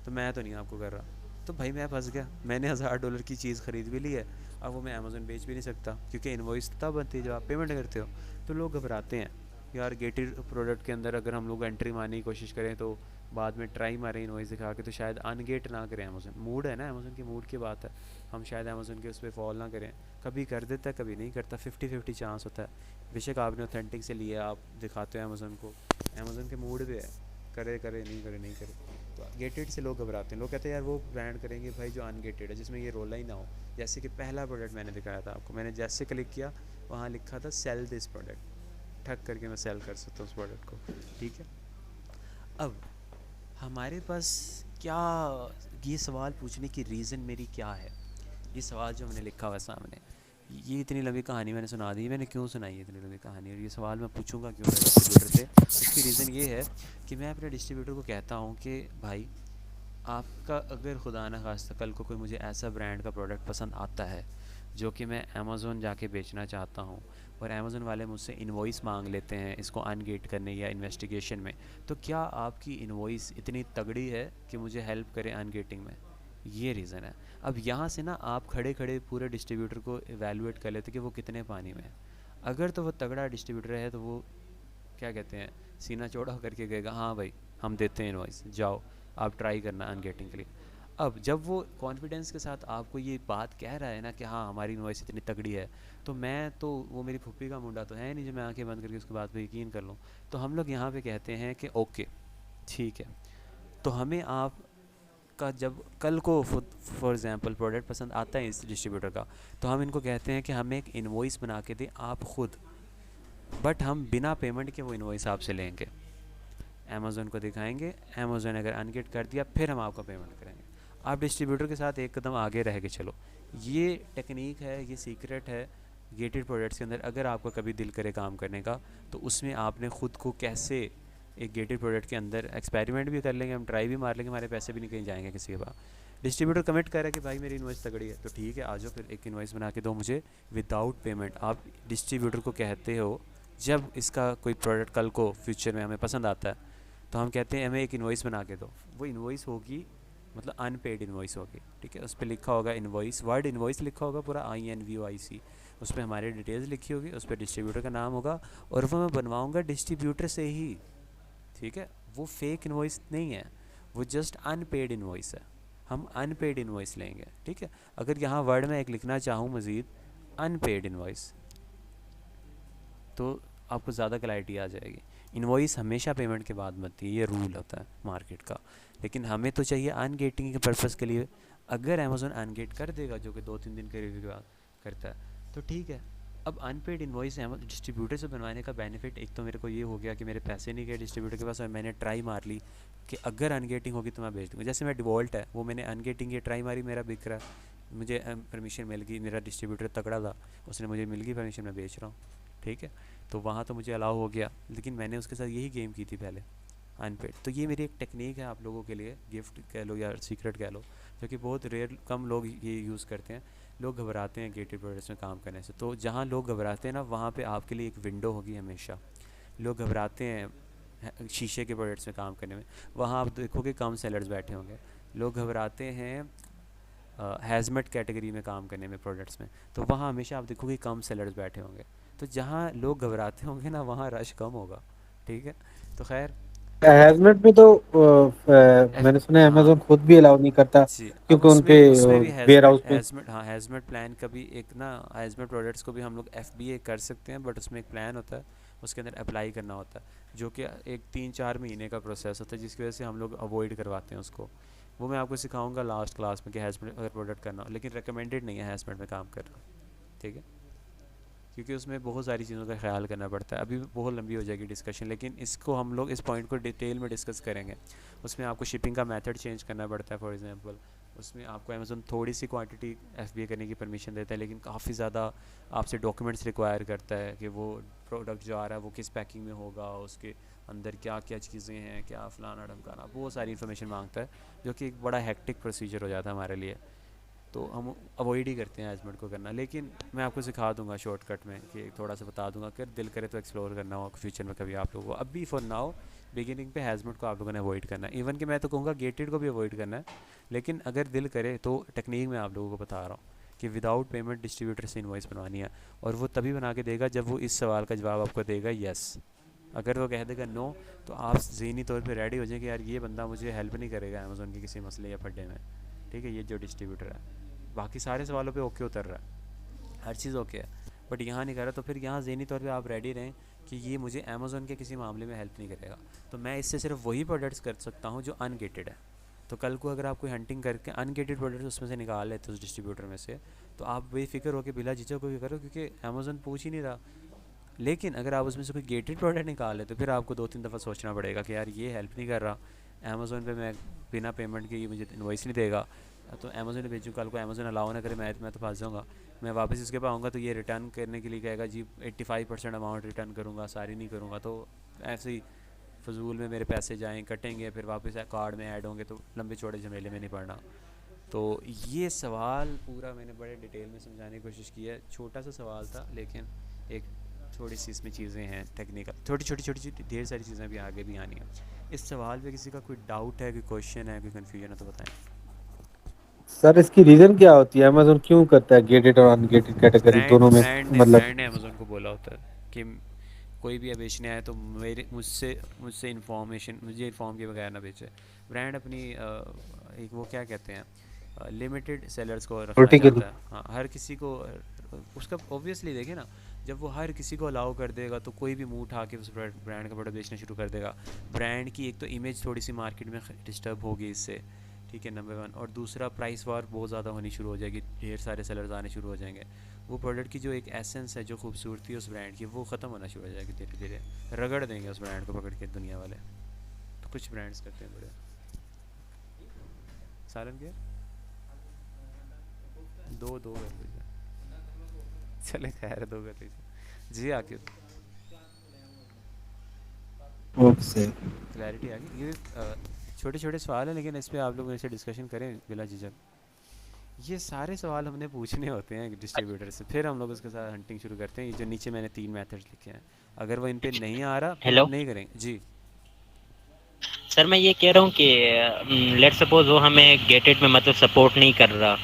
तो मैं तो नहीं आपको कर रहा। तो भाई मैं फंस गया, मैंने $1000 की चीज़ ख़रीद भी ली है, अब वो मैं अमेज़न बेच भी नहीं सकता क्योंकि इनवॉइस तब बनती है जब आप पेमेंट करते हो। तो लोग घबराते हैं यार गेटेड प्रोडक्ट के अंदर, अगर हम लोग एंट्री मारने की कोशिश करें तो बाद में ट्राई मारें इनवॉइस दिखा के, तो शायद अनगेट ना करें अमेज़न। मूड है ना, अमेज़न के मूड की बात है, हम शायद अमेज़न के उस पर फॉल ना करें। कभी कर देता है कभी नहीं करता, 50-50 चांस होता है। बेशक आपने ऑथेंटिक से लिया, आप दिखाते हो अमेज़न को, अमेज़न के मूड पे है, करे करे नहीं करे नहीं करे। तो गेटेड से लोग घबराते हैं, लोग कहते हैं यार वो ब्रांड करेंगे भाई जो अनगेटेड है, जिसमें ये रोला ही ना हो। जैसे कि पहला प्रोडक्ट मैंने दिखाया था आपको, मैंने जैसे क्लिक किया वहाँ लिखा था सेल दिस प्रोडक्ट, ठग करके मैं सेल कर सकता हूँ उस प्रोडक्ट को, ठीक है। अब हमारे पास क्या, ये सवाल पूछने की रीज़न मेरी क्या है, ये सवाल जो मैंने लिखा हुआ है सामने, ये इतनी लंबी कहानी मैंने सुना दी, मैंने क्यों सुनाई है इतनी लंबी कहानी, और ये सवाल मैं पूछूंगा क्यों डिस्ट्रीब्यूटर से। उसकी रीज़न ये है कि मैं अपने डिस्ट्रीब्यूटर को कहता हूँ कि भाई आपका अगर खुदा न खास्ता कल को कोई मुझे ऐसा ब्रांड का प्रोडक्ट पसंद आता है जो कि मैं अमेज़ोन जाके बेचना चाहता हूँ, और अमेज़ोन वाले मुझसे इनवॉइस मांग लेते हैं इसको अनगेट करने या इन्वेस्टिगेशन में, तो क्या आपकी इनवॉइस इतनी तगड़ी है कि मुझे हेल्प करे अनगेटिंग में? ये रीज़न है। अब यहाँ से ना आप खड़े खड़े पूरे डिस्ट्रीब्यूटर को एवेलुएट कर लेते कि वो कितने पानी में है। अगर तो वो तगड़ा डिस्ट्रीब्यूटर है तो वो क्या कहते हैं, सीना चौड़ा करके कहेगा हाँ भाई हम देते हैं इनवॉइस, जाओ आप ट्राई करना अनगेटिंग के लिए। अब जब वो कॉन्फिडेंस के साथ आपको ये बात कह रहा है ना कि हाँ हमारी इनवॉइस इतनी तगड़ी है, तो मैं तो वो मेरी फुप्पी का मुंडा तो है नहीं जो मैं आंखें बंद करके उसकी बात पे यकीन कर लूँ। तो हम लोग यहाँ पे कहते हैं कि ओके ठीक है, तो हमें आप आपका जब कल को फॉर एग्जांपल प्रोडक्ट पसंद आता है इस डिस्ट्रीब्यूटर का, तो हम इनको कहते हैं कि हमें एक इनवॉइस बना के दें आप खुद, बट हम बिना पेमेंट के वो इनवॉइस आपसे लेंगे, अमेज़ोन को दिखाएंगे, अमेज़ोन अगर अनगेट कर दिया फिर हम आपको पेमेंट करेंगे। आप डिस्ट्रीब्यूटर के साथ एक कदम आगे रह के चलो। ये टेक्निक है, ये सीक्रेट है गेटेड प्रोडक्ट्स के अंदर। अगर आपका कभी दिल करे काम करने का, तो उसमें आपने ख़ुद को कैसे एक गेटेड प्रोडक्ट के अंदर एक्सपेरिमेंट भी कर लेंगे, हम ट्राई भी मार लेंगे, हमारे पैसे भी नहीं कहीं जाएंगे किसी के पास। डिस्ट्रीब्यूटर कमिट कर रहा है कि भाई मेरी इन्वॉइस तगड़ी है, तो ठीक है आ जाओ फिर एक इन्वॉइस बना के दो मुझे विदाउट पेमेंट। आप डिस्ट्रीब्यूटर को कहते हो जब इसका कोई प्रोडक्ट कल को फ्यूचर में हमें पसंद आता है, तो हम कहते हैं हमें एक इन्वॉइस बना के दो। वो इन्वॉइस होगी मतलब अनपेड इन्वॉइस होगी, ठीक है। उस पर लिखा होगा इन्वॉइस, वर्ड इन्वॉइस लिखा होगा पूरा INVOIC, उस पर हमारी डिटेल्स लिखी होगी, उस पर डिस्ट्रीब्यूटर का नाम होगा, और वो मैं बनवाऊँगा डिस्ट्रीब्यूटर से ही, ठीक है। वो फेक इन्वॉइस नहीं है, वो जस्ट अनपेड इन्वॉइस है। हम अनपेड इन्वॉइस लेंगे, ठीक है। अगर यहाँ वर्ड में एक लिखना चाहूँ मज़ीद अनपेड इन्वॉइस, तो आपको ज़्यादा क्लैरिटी आ जाएगी। इन्वॉइस हमेशा पेमेंट के बाद बनती है, ये रूल होता है मार्केट का, लेकिन हमें तो चाहिए अनगेटिंग के पर्पज़ के लिए। अगर अमेज़ोन अनगेट कर देगा, जो कि 2-3 दिन के रिव्यू के बाद करता है, तो ठीक है। अब अनपेड इन्वॉइस डिस्ट्रीब्यूटर से बनवाने का बेनिफिट एक तो मेरे को ये हो गया कि मेरे पैसे नहीं गए डिस्ट्रीब्यूटर के पास, और मैंने ट्राई मार ली कि अगर अनगेटिंग होगी तो मैं भेज दूँगा। जैसे मैं डिवॉल्ट है वो मैंने अनगेटिंग की ट्राई मारी, मेरा बिक रहा है, मुझे परमिशन मिल गई, मेरा डिस्ट्रीब्यूटर तगड़ा था, उसने मुझे मिल गई परमिशन, मैं बेच रहा हूँ, ठीक है। तो वहाँ तो मुझे अलाउ हो गया, लेकिन मैंने उसके साथ यही गेम की थी पहले अनपेड। तो ये मेरी एक टेक्निक है आप लोगों के लिए, गिफ्ट कह लो या सीक्रेट कह लो, जो कि बहुत रेयर कम लोग ये यूज़ करते हैं। लोग घबराते हैं गेटेड प्रोडक्ट्स में काम करने से, तो जहाँ लोग घबराते हैं ना, वहाँ पे आपके लिए एक विंडो होगी हमेशा। लोग घबराते हैं शीशे के प्रोडक्ट्स में काम करने में, वहाँ आप देखोगे कम सेलर्स बैठे होंगे। लोग घबराते हैं हैज़मेट कैटेगरी में काम करने में प्रोडक्ट्स में, तो वहाँ हमेशा आप देखोगे कम सेलर्स बैठे होंगे। तो जहाँ लोग घबराते होंगे ना, वहाँ रश कम होगा, ठीक है। तो खैर हैजमेट में तो मैंने सुना है हाँ अमेज़न खुद भी अलाउ नहीं करता, जी, अब क्योंकि उनके उसमें भी वेयर हैज़मेट हाउस में। हैज़मेट हाँ हैज़मेट प्लान का भी एक ना, हैज़मेट प्रोडक्ट्स को भी हम लोग FBA कर सकते हैं, बट उसमें एक प्लान होता है, उसके अंदर अप्लाई करना होता है, जो कि एक 3-4 महीने का प्रोसेस होता है, जिसकी वजह से हम लोग अवॉइड करवाते हैं उसको। वो मैं आपको सिखाऊंगा लास्ट क्लास में कि हैज़मेट अगर प्रोडक्ट करना हो, लेकिन रिकमेंडेड नहीं है हैज़मेट में काम करना, ठीक है, क्योंकि उसमें बहुत सारी चीज़ों का ख्याल करना पड़ता है। अभी बहुत लंबी हो जाएगी डिस्कशन, लेकिन इसको हम लोग इस पॉइंट को डिटेल में डिस्कस करेंगे। उसमें आपको शिपिंग का मेथड चेंज करना पड़ता है, फॉर एग्जांपल उसमें आपको अमेज़न थोड़ी सी क्वांटिटी FBA करने की परमिशन देता है, लेकिन काफ़ी ज़्यादा आपसे डॉक्यूमेंट्स रिक्वायर करता है कि वो प्रोडक्ट जो आ रहा है वो किस पैकिंग में होगा, उसके अंदर क्या क्या चीज़ें हैं, क्या फ़लाना ढमकाना, बहुत सारी इन्फॉर्मेशन मांगता है, जो कि एक बड़ा हेक्टिक प्रोसीजर हो जाता है हमारे लिए। तो हम अवॉइड ही करते हैं हैज़मेट को करना, लेकिन मैं आपको सिखा दूंगा शॉर्टकट में कि थोड़ा सा बता दूंगा, अगर दिल करे तो एक्सप्लोर करना हो फ्यूचर में कभी आप लोगों को। अभी फॉर नाउ बिगिनिंग पे हैज़मेट को आप लोगों ने अवॉइड करना है, इवन कि मैं तो कहूँगा गेटेड को भी अवॉइड करना है, लेकिन अगर दिल करे तो टेक्निक मैं आप लोगों को बता रहा हूँ कि विदाउट पेमेंट डिस्ट्रीब्यूटर से इन्वॉइस बनवानी है, और वो तभी बना के देगा जब वो इस सवाल का जवाब आपको देगा येस। अगर वो कह देगा नो, तो आप ज़हनी तौर पे रेडी हो जाए कि यार ये बंदा मुझे हेल्प नहीं करेगा अमेज़ोन के किसी मसले या फड्डे में, ठीक है, ये जो डिस्ट्रीब्यूटर है। बाकी सारे सवालों पे ओके उतर रहा है, हर चीज़ ओके है, बट यहाँ नहीं कर रहा, तो फिर यहाँ ज़हनी तौर पे आप रेडी रहें कि ये मुझे अमेज़ोन के किसी मामले में हेल्प नहीं करेगा। तो मैं इससे सिर्फ वही प्रोडक्ट्स कर सकता हूँ जो अनगेटेड है। तो कल को अगर आप कोई हंटिंग करके अनगेटेड प्रोडक्ट्स उसमें से निकाल लेते उस डिस्ट्रीब्यूटर में से, तो आप बेफिक्र होकर बिला झिझक कोई करो, क्योंकि अमेज़ोन पूछ ही नहीं रहा। लेकिन अगर आप उसमें से कोई गेटेड प्रोडक्ट निकाल ले, तो फिर आपको 2-3 दफ़ा सोचना पड़ेगा कि यार ये हेल्प नहीं कर रहा, अमेज़ोन पे मैं बिना पेमेंट के ये मुझे इन्वॉइस नहीं देगा, तो अमेज़ोन ने भेजूँ, कल को अमेज़ोन अलाउ ना करे, मैं तो फंस जाऊँगा। मैं वापस इसके पास आऊँगा तो ये रिटर्न करने के लिए कहेगा जी 85% अमाउंट रिटर्न करूँगा, सारी नहीं करूँगा, तो ऐसे ही फजूल में मेरे पैसे जाएँ, कटेंगे, फिर वापस कार्ड में ऐड होंगे, तो लंबे चौड़े झमेले में नहीं पड़ना। तो ये सवाल पूरा मैंने बड़े डिटेल में समझाने की कोशिश की है, छोटा सा सवाल था, लेकिन एक थोड़ी सी इसमें चीज़ें हैं टेक्निकल, छोटी ढेर सारी चीज़ें भी आगे भी आनी है। इस सवाल पे किसी का कोई डाउट है, कोई क्वेश्चन है, कोई कन्फ्यूजन है तो बताएं। सर इसकी रीजन क्या होती है, अमेज़न क्यों करता है गेटेड और अनगेटेड कैटेगरी दोनों में, मतलब ब्रांड ने अमेज़ोन को बोला होता है कि कोई भी बेचने आए तो मुझसे इन्फॉर्मेशन मुझे इन्फॉर्म किए बगैर ना बेचे। ब्रांड अपनी एक वो क्या कहते हैं लिमिटेड सेलर्स को रखना चाहता है, हाँ, हर किसी को उसका ऑब्वियसली देखिए ना, जब वो हर किसी को अलाउ कर देगा तो कोई भी मुंह उठा के उस ब्रांड का प्रोडक्ट बेचना शुरू कर देगा। ब्रांड की एक तो इमेज थोड़ी सी मार्केट में डिस्टर्ब होगी इससे, ठीक है, नंबर वन। और दूसरा, प्राइस वार बहुत ज़्यादा होनी शुरू हो जाएगी, ढेर सारे सेलर्स आने शुरू हो जाएंगे। वो प्रोडक्ट की जो एक एसेंस है, जो खूबसूरती है उस ब्रांड की, वो ख़त्म होना शुरू हो जाएगी धीरे धीरे। रगड़ देंगे उस ब्रांड को पकड़ के दुनिया वाले। तो कुछ ब्रांड्स करते हैं बड़े। सालन के दो दो कर लीजिए, चले खैर दो कर लीजिए जी। आके ओके। क्लैरिटी आ गई। ये छोटे छोटे सवाल हैं, लेकिन इस पर आप लोग मेरे से डिस्कशन करें बिला झिझक। ये सारे सवाल हमने पूछने होते हैं डिस्ट्रीब्यूटर से, फिर हम लोग उसके साथ हंटिंग शुरू करते हैं। ये जो नीचे मैंने 3 मेथड्स लिखे हैं, अगर वो इन पे नहीं आ रहा फिर हेलो हम नहीं करेंगे जी। सर, मैं ये कह रहा हूँ कि लेट सपोज वो हमें गेटेड में मतलब सपोर्ट नहीं कर रहा,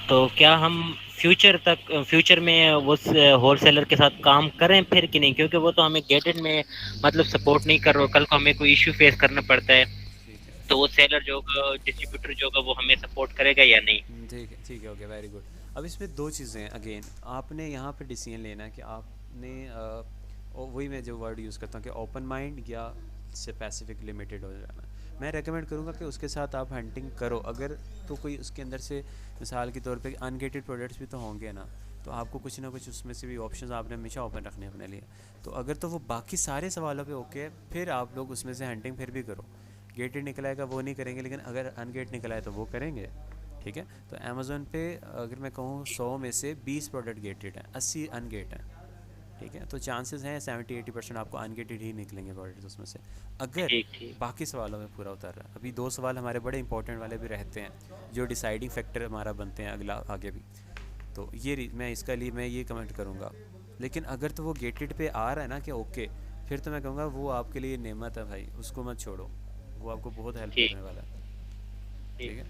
तो क्या हम फ्यूचर में उस होलसेलर के साथ काम करें फिर कि नहीं, क्योंकि वो तो हमें गेटेड में मतलब सपोर्ट नहीं कर रहा, कल को हमें कोई इश्यू फेस करना पड़ता है, ठीक है, तो वो सेलर जो होगा, डिस्ट्रीब्यूटर जो होगा, वो हमें सपोर्ट करेगा या नहीं? ठीक है, ओके, वेरी गुड। अब इसमें दो चीज़ें हैं। अगेन आपने यहाँ पे डिसीजन लेना है कि आपने वही मैं जो वर्ड यूज़ करता हूँ कि ओपन माइंड या स्पेसिफिक लिमिटेड हो जाना। मैं रेकमेंड करूँगा कि उसके साथ आप हंटिंग करो। अगर तो कोई उसके अंदर से मिसाल के तौर पे अनगेटेड प्रोडक्ट्स भी तो होंगे ना, तो आपको कुछ ना कुछ उसमें से भी ऑप्शंस आपने हमेशा ओपन रखने अपने लिए। तो अगर तो वो बाकी सारे सवालों पे ओके है, फिर आप लोग उसमें से हंटिंग फिर भी करो। गेटेड निकला है वो नहीं करेंगे, लेकिन अगर अनगेट निकला है तो वो करेंगे। ठीक है, तो अमेज़ोन पे अगर मैं कहूँ 100 में से 20 प्रोडक्ट गेटेड हैं, 80 अनगेट हैं। ठीक है, तो चांसेस हैं 70-80% आपको अनगेटेड ही निकलेंगे प्रोडक्ट उसमें से, अगर ठीक ठीक। बाकी सवालों में पूरा उतर रहा है। अभी 2 सवाल हमारे बड़े इंपॉर्टेंट वाले भी रहते हैं, जो डिसाइडिंग फैक्टर हमारा बनते हैं अगला आगे भी। तो मैं इसका लिए मैं ये कमेंट करूँगा। लेकिन अगर तो वो गेटेड पे आ रहा है ना कि ओके, फिर तो मैं कहूँगा वो आपके लिए नेमत है भाई, उसको मत छोड़ो, वो आपको बहुत हेल्प ठीक करने वाला है। ठीक ठीक। है,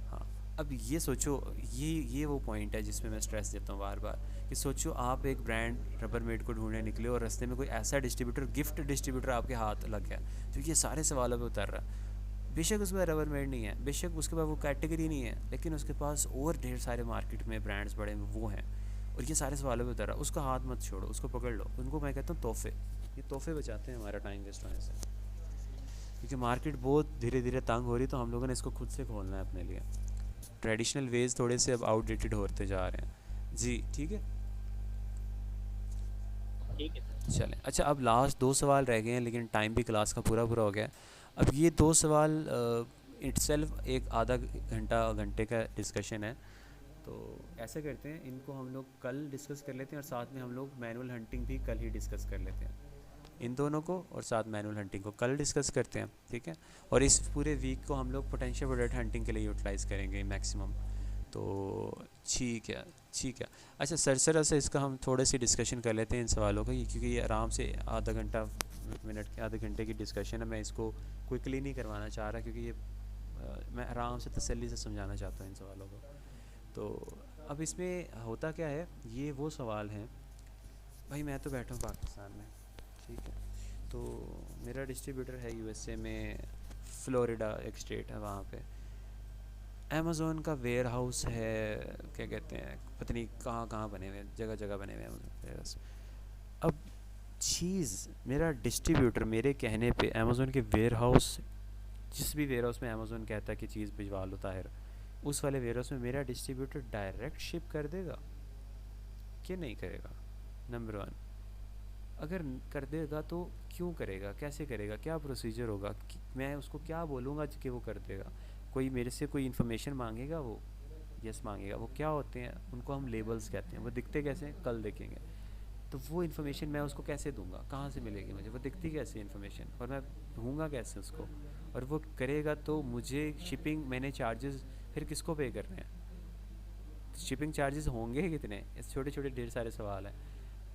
हाँ। अब ये सोचो, ये वो पॉइंट है जिसमें मैं स्ट्रेस देता हूँ बार बार, कि सोचो आप एक ब्रांड रबरमेड को ढूंढने निकले और रास्ते में कोई ऐसा डिस्ट्रीब्यूटर, गिफ्ट डिस्ट्रीब्यूटर आपके हाथ लग गया जो ये सारे सवालों पे उतर रहा है। बेशक उसके पास रबरमेड नहीं है, बेशक उसके पास वो कैटेगरी नहीं है, लेकिन उसके पास और ढेर सारे मार्केट में ब्रांड्स बड़े वो हैं, और ये सारे सवालों पे उतर रहा है। उसका हाथ मत छोड़ो, उसको पकड़ लो। उनको मैं कहता हूँ तोहफे। ये तोहफे बचाते हैं हमारा टाइम वेस्ट होने से, क्योंकि मार्केट बहुत धीरे धीरे तंग हो रही है, तो हम लोगों ने इसको खुद से खोलना है अपने लिए। ट्रेडिशनल वेज थोड़े से अब आउटडेटेड होते जा रहे हैं जी। ठीक है, ठीक है सर। चलें। अच्छा, अब लास्ट 2 सवाल रह गए हैं, लेकिन टाइम भी क्लास का पूरा पूरा हो गया है। अब ये 2 सवाल इट्सेल्फ एक आधा घंटे का डिस्कशन है। तो ऐसा करते हैं, इनको हम लोग कल डिस्कस कर लेते हैं, और साथ में हम लोग मैनुअल हंटिंग भी कल ही डिस्कस कर लेते हैं। इन दोनों को और साथ मैनुअल हंटिंग को कल डिस्कस करते हैं। ठीक है, और इस पूरे वीक को हम लोग पोटेंशियल प्रोडक्ट हंटिंग के लिए यूटिलाइज़ करेंगे मैक्सिमम। तो ठीक है, ठीक है। अच्छा, सरसरा से इसका हम थोड़े सी डिस्कशन कर लेते हैं इन सवालों का, क्योंकि ये आराम से आधे घंटे की डिस्कशन है। मैं इसको क्विकली नहीं करवाना चाह रहा, क्योंकि ये मैं आराम से तसल्ली से समझाना चाहता हूँ इन सवालों को। तो अब इसमें होता क्या है, ये वो सवाल हैं भाई। मैं तो बैठा हूँ पाकिस्तान में, ठीक है, तो मेरा डिस्ट्रीब्यूटर है यूएसए में, फ्लोरिडा एक स्टेट है वहाँ पे। अमेज़ोन का वेयर हाउस है, क्या कहते हैं, पता नहीं कहाँ कहाँ बने हुए हैं, जगह जगह बने हुए हैं अमेज़ोन वेयर हाउस। अब चीज़, मेरा डिस्ट्रीब्यूटर मेरे कहने पे अमेज़ोन के वेयर हाउस, जिस भी वेयर हाउस में अमेज़ोन कहता है कि चीज़ भिजवा लो ताहिर, उस वाले वेयर हाउस में मेरा डिस्ट्रीब्यूटर डायरेक्ट शिप कर देगा कि नहीं करेगा? नंबर 1, अगर कर देगा तो क्यों करेगा, कैसे करेगा, क्या प्रोसीजर होगा, मैं उसको क्या बोलूँगा कि वो कर देगा? कोई मेरे से कोई इन्फॉर्मेशन मांगेगा, वो यस मांगेगा। वो क्या होते हैं, उनको हम लेबल्स कहते हैं। वो दिखते कैसे हैं, कल देखेंगे। तो वो इन्फॉर्मेशन मैं उसको कैसे दूंगा, कहाँ से मिलेगी मुझे, वो दिखती कैसे इन्फॉर्मेशन, और मैं दूँगा कैसे उसको? और वो करेगा तो मुझे शिपिंग, मैंने चार्जेस फिर किसको पे करने हैं? शिपिंग चार्जेस होंगे कितने? इस छोटे छोटे ढेर सारे सवाल हैं।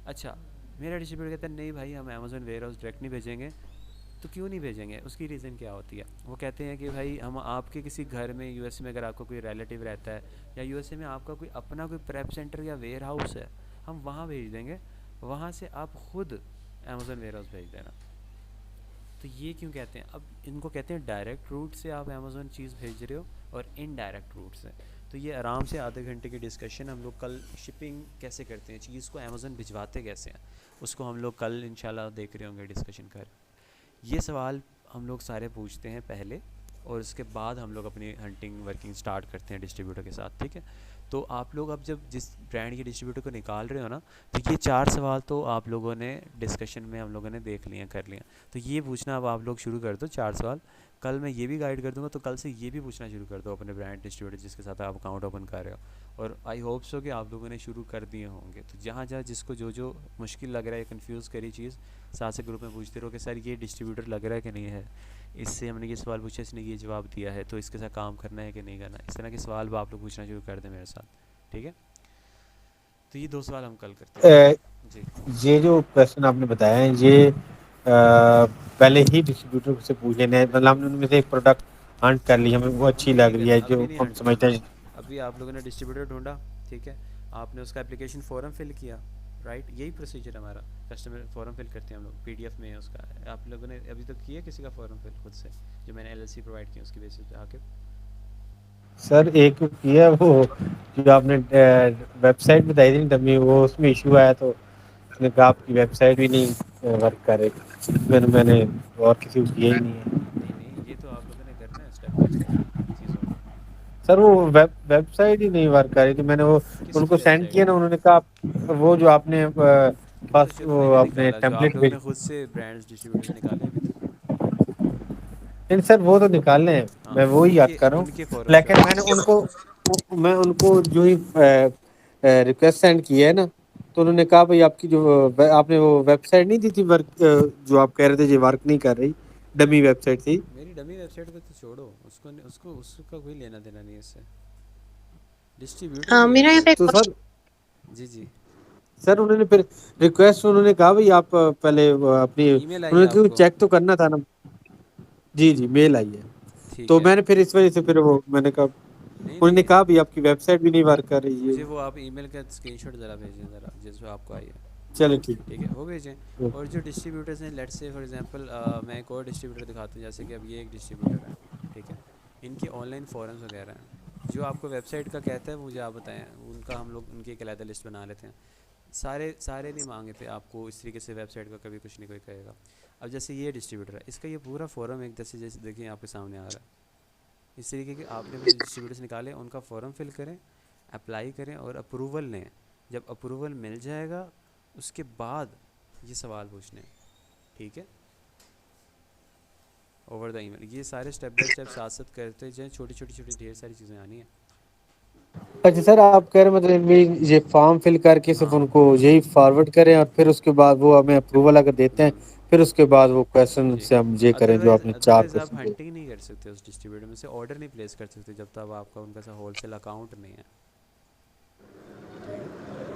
अच्छा, मेरा डिस्ट्रीब्यूटर कहता है नहीं भाई, हम अमेज़ोन वेयर हाउस डायरेक्ट नहीं भेजेंगे। तो क्यों नहीं भेजेंगे? उसकी रीज़न क्या होती है? वो कहते हैं कि भाई हम आपके किसी घर में यूएस में, अगर आपका कोई रिलेटिव रहता है, या यूएसए में आपका कोई अपना कोई प्रेप सेंटर या वेयर हाउस है, हम वहाँ भेज देंगे, वहाँ से आप खुद अमेज़ोन वेयर हाउस भेज देना। तो ये क्यों कहते हैं? अब इनको कहते हैं डायरेक्ट रूट से आप अमेज़ोन चीज़ भेज रहे हो, और इनडायरेक्ट रूट से। तो ये आराम से आधे घंटे की डिस्कशन हम लोग कल, शिपिंग कैसे करते हैं, चीज़ को अमेज़ोन भिजवाते कैसे हैं, उसको हम लोग कल इंशाल्लाह देख रहे होंगे, डिस्कशन कर। ये सवाल हम लोग सारे पूछते हैं पहले, और उसके बाद हम लोग अपनी हंटिंग वर्किंग स्टार्ट करते हैं डिस्ट्रीब्यूटर के साथ, ठीक है। तो आप लोग अब जब जिस ब्रांड के डिस्ट्रीब्यूटर को निकाल रहे हो ना, तो ये 4 सवाल तो आप लोगों ने डिस्कशन में हम लोगों ने देख लिया, कर लिया। तो ये पूछना अब आप लोग शुरू कर दो 4 सवाल। कल मैं ये भी गाइड कर दूंगा, तो कल से ये भी पूछना शुरू कर दो अपने ब्रांड डिस्ट्रीब्यूटर जिसके साथ आप अकाउंट ओपन कर रहे हो। और आई होप सो कि आप लोगों ने शुरू कर दिए होंगे। तो जहाँ जहाँ जिसको जो जो मुश्किल लग रहा है, कन्फ्यूज़ करी चीज़, साथ से ग्रुप में पूछते रहो कि सर ये डिस्ट्रीब्यूटर लग रहा है कि नहीं है, इससे हमने ये सवाल पूछा, इसने ये जवाब दिया है, तो इसके साथ काम करना है कि नहीं करना। इस तरह के सवाल भी आप लोग पूछना शुरू कर दें मेरे साथ, ठीक है। तो ये 2 सवाल हम कल करते हैं जी। ये जो क्वेश्चन आपने बताया है ये पहले ही डिस्ट्रीब्यूटर से पूछ लेना है, मतलब हमने उनमें से एक प्रोडक्ट हंट कर ली, हमें वो अच्छी अभी नहीं लग रही है कर, जो अभी नहीं हम हंट समझते करना। हैं। अभी आप लोगों ने डिस्ट्रीब्यूटर ढूंढा, ठीक है, आपने उसका एप्लीकेशन फॉर्म फिल किया, राइट, यही प्रोसीजर हमारा। कस्टमर फॉर्म फिल करते हैं हम लोग, पीडीएफ में है उसका। आप लोगों ने अभी तक किया किसी का फॉर्म फिल खुद से, जो मैंने एलएलसी प्रोवाइड किया उसकी बेसिस पे आके? सर एक किया वो जो आपने वेबसाइट बताई थी ना डमी, वो उसमें इशू आया तो उसने कहा आपकी वेबसाइट भी नहीं वर्क कर रही, मैंने और किसी को किया ही नहीं है। नहीं नहीं, ये तो आप लोगों ने करना है स्टेप बाय स्टेप चीज़ों को। सर वो वेबसाइट ही नहीं वर्क कर रही थी, मैंने वो किसकी उनको सेंड वेबसाइट? किया ना, उन्होंने कहा वो जो आपने वो तो फर्स्ट शुरू वो में भी अपने निकाला, जो आप टेम्पलेट लोगों भेज। ने खुद से ब्रांड्स डिस्ट्रीब्यूटर्स निकाले अभी तक। नहीं सर वो तो निकालने हैं, हाँ, मैं वो ही याद उनके कर रहा उनके हूँ, फॉरम लेकिन फिल मैंने करो। उनको जो ही रिक्वेस्ट सेंड किया है ना, तो उन्होंने कहा भाई आपकी जो आपने वो वेबसाइट नहीं दी थी वर्क, जो आप कह रहे थे ये वर्क नहीं कर रही, डमी वेबसाइट थी। मेरी डमी वेबसाइट को तो छोड़ो, उसको उसका कोई लेना देना नहीं है इससे, डिस्ट्रीब्यूटर की मेरा यहाँ पे वेबसाइट तो थी। सर जी जी। उन्होंने फिर रिक्वेस्ट उन्होंने कहा भाई आप पहले अपनी, ईमेल आई है उन्होंने क्यों आपको? चेक तो करना था ना। जी जी मेल आई है। ठीक तो है। मैंने फिर इस वजह से फिर वो मैंने कहा, नहीं उन्होंने नहीं, कहा भाई आपकी वेबसाइट भी नहीं वर्क कर रही है। मुझे वो आप ईमेल का स्क्रीनशॉट ज़रा भेजें ज़रा, जिसमें आपको आई है, चलो ठीक ठीक है, वो भेजें। और जो डिस्ट्रीब्यूटर्स हैं, लेट्स से फॉर एग्जांपल मैं एक और डिस्ट्रीब्यूटर दिखाता हूँ, जैसे कि अब ये एक डिस्ट्रीब्यूटर है, ठीक है, इनके ऑनलाइन फॉरम्स वगैरह हैं। जो आपको वेबसाइट का कहता है मुझे आप बताएं, उनका हम लोग उनकी एक अलग लिस्ट बना लेते हैं। सारे सारे नहीं मांगते आपको इस तरीके से, वेबसाइट का कभी कुछ नहीं कोई कहेगा। अब जैसे ये डिस्ट्रीब्यूटर है, इसका ये पूरा फॉरम एक जैसे जैसे देखिए आपके सामने आ रहा है, इस तरीके के आपने अपने डिस्ट्रीब्यूटर्स निकाले, उनका फॉर्म फिल करें, अप्लाई करें और अप्रूवल लें। जब अप्रूवल मिल जाएगा उसके बाद ये सवाल पूछने हैं, ठीक है, ओवर द ईमेल। ये सारे स्टेप बाय स्टेप साथ साथ करते जाएं, छोटी छोटी छोटी ढेर सारी चीज़ें आनी है। अच्छा सर आप कह रहे हैं मतलब ये फॉर्म फिल करके सिर्फ हाँ उनको यही फॉरवर्ड करें और फिर उसके बाद वो हमें अप्रूवल अगर देते हैं, फिर उसके बाद वो क्वेश्चन जी। से हम ये करें जो अदरवाइज़ आपने चार अदरवाइज़ आप क्वेश्चन दिए। हंटिंग नहीं कर सकते उस डिस्ट्रीब्यूटर में से, ऑर्डर नहीं प्लेस कर सकते जब तक आपका उनका सा होलसेल अकाउंट नहीं है, ठीक है।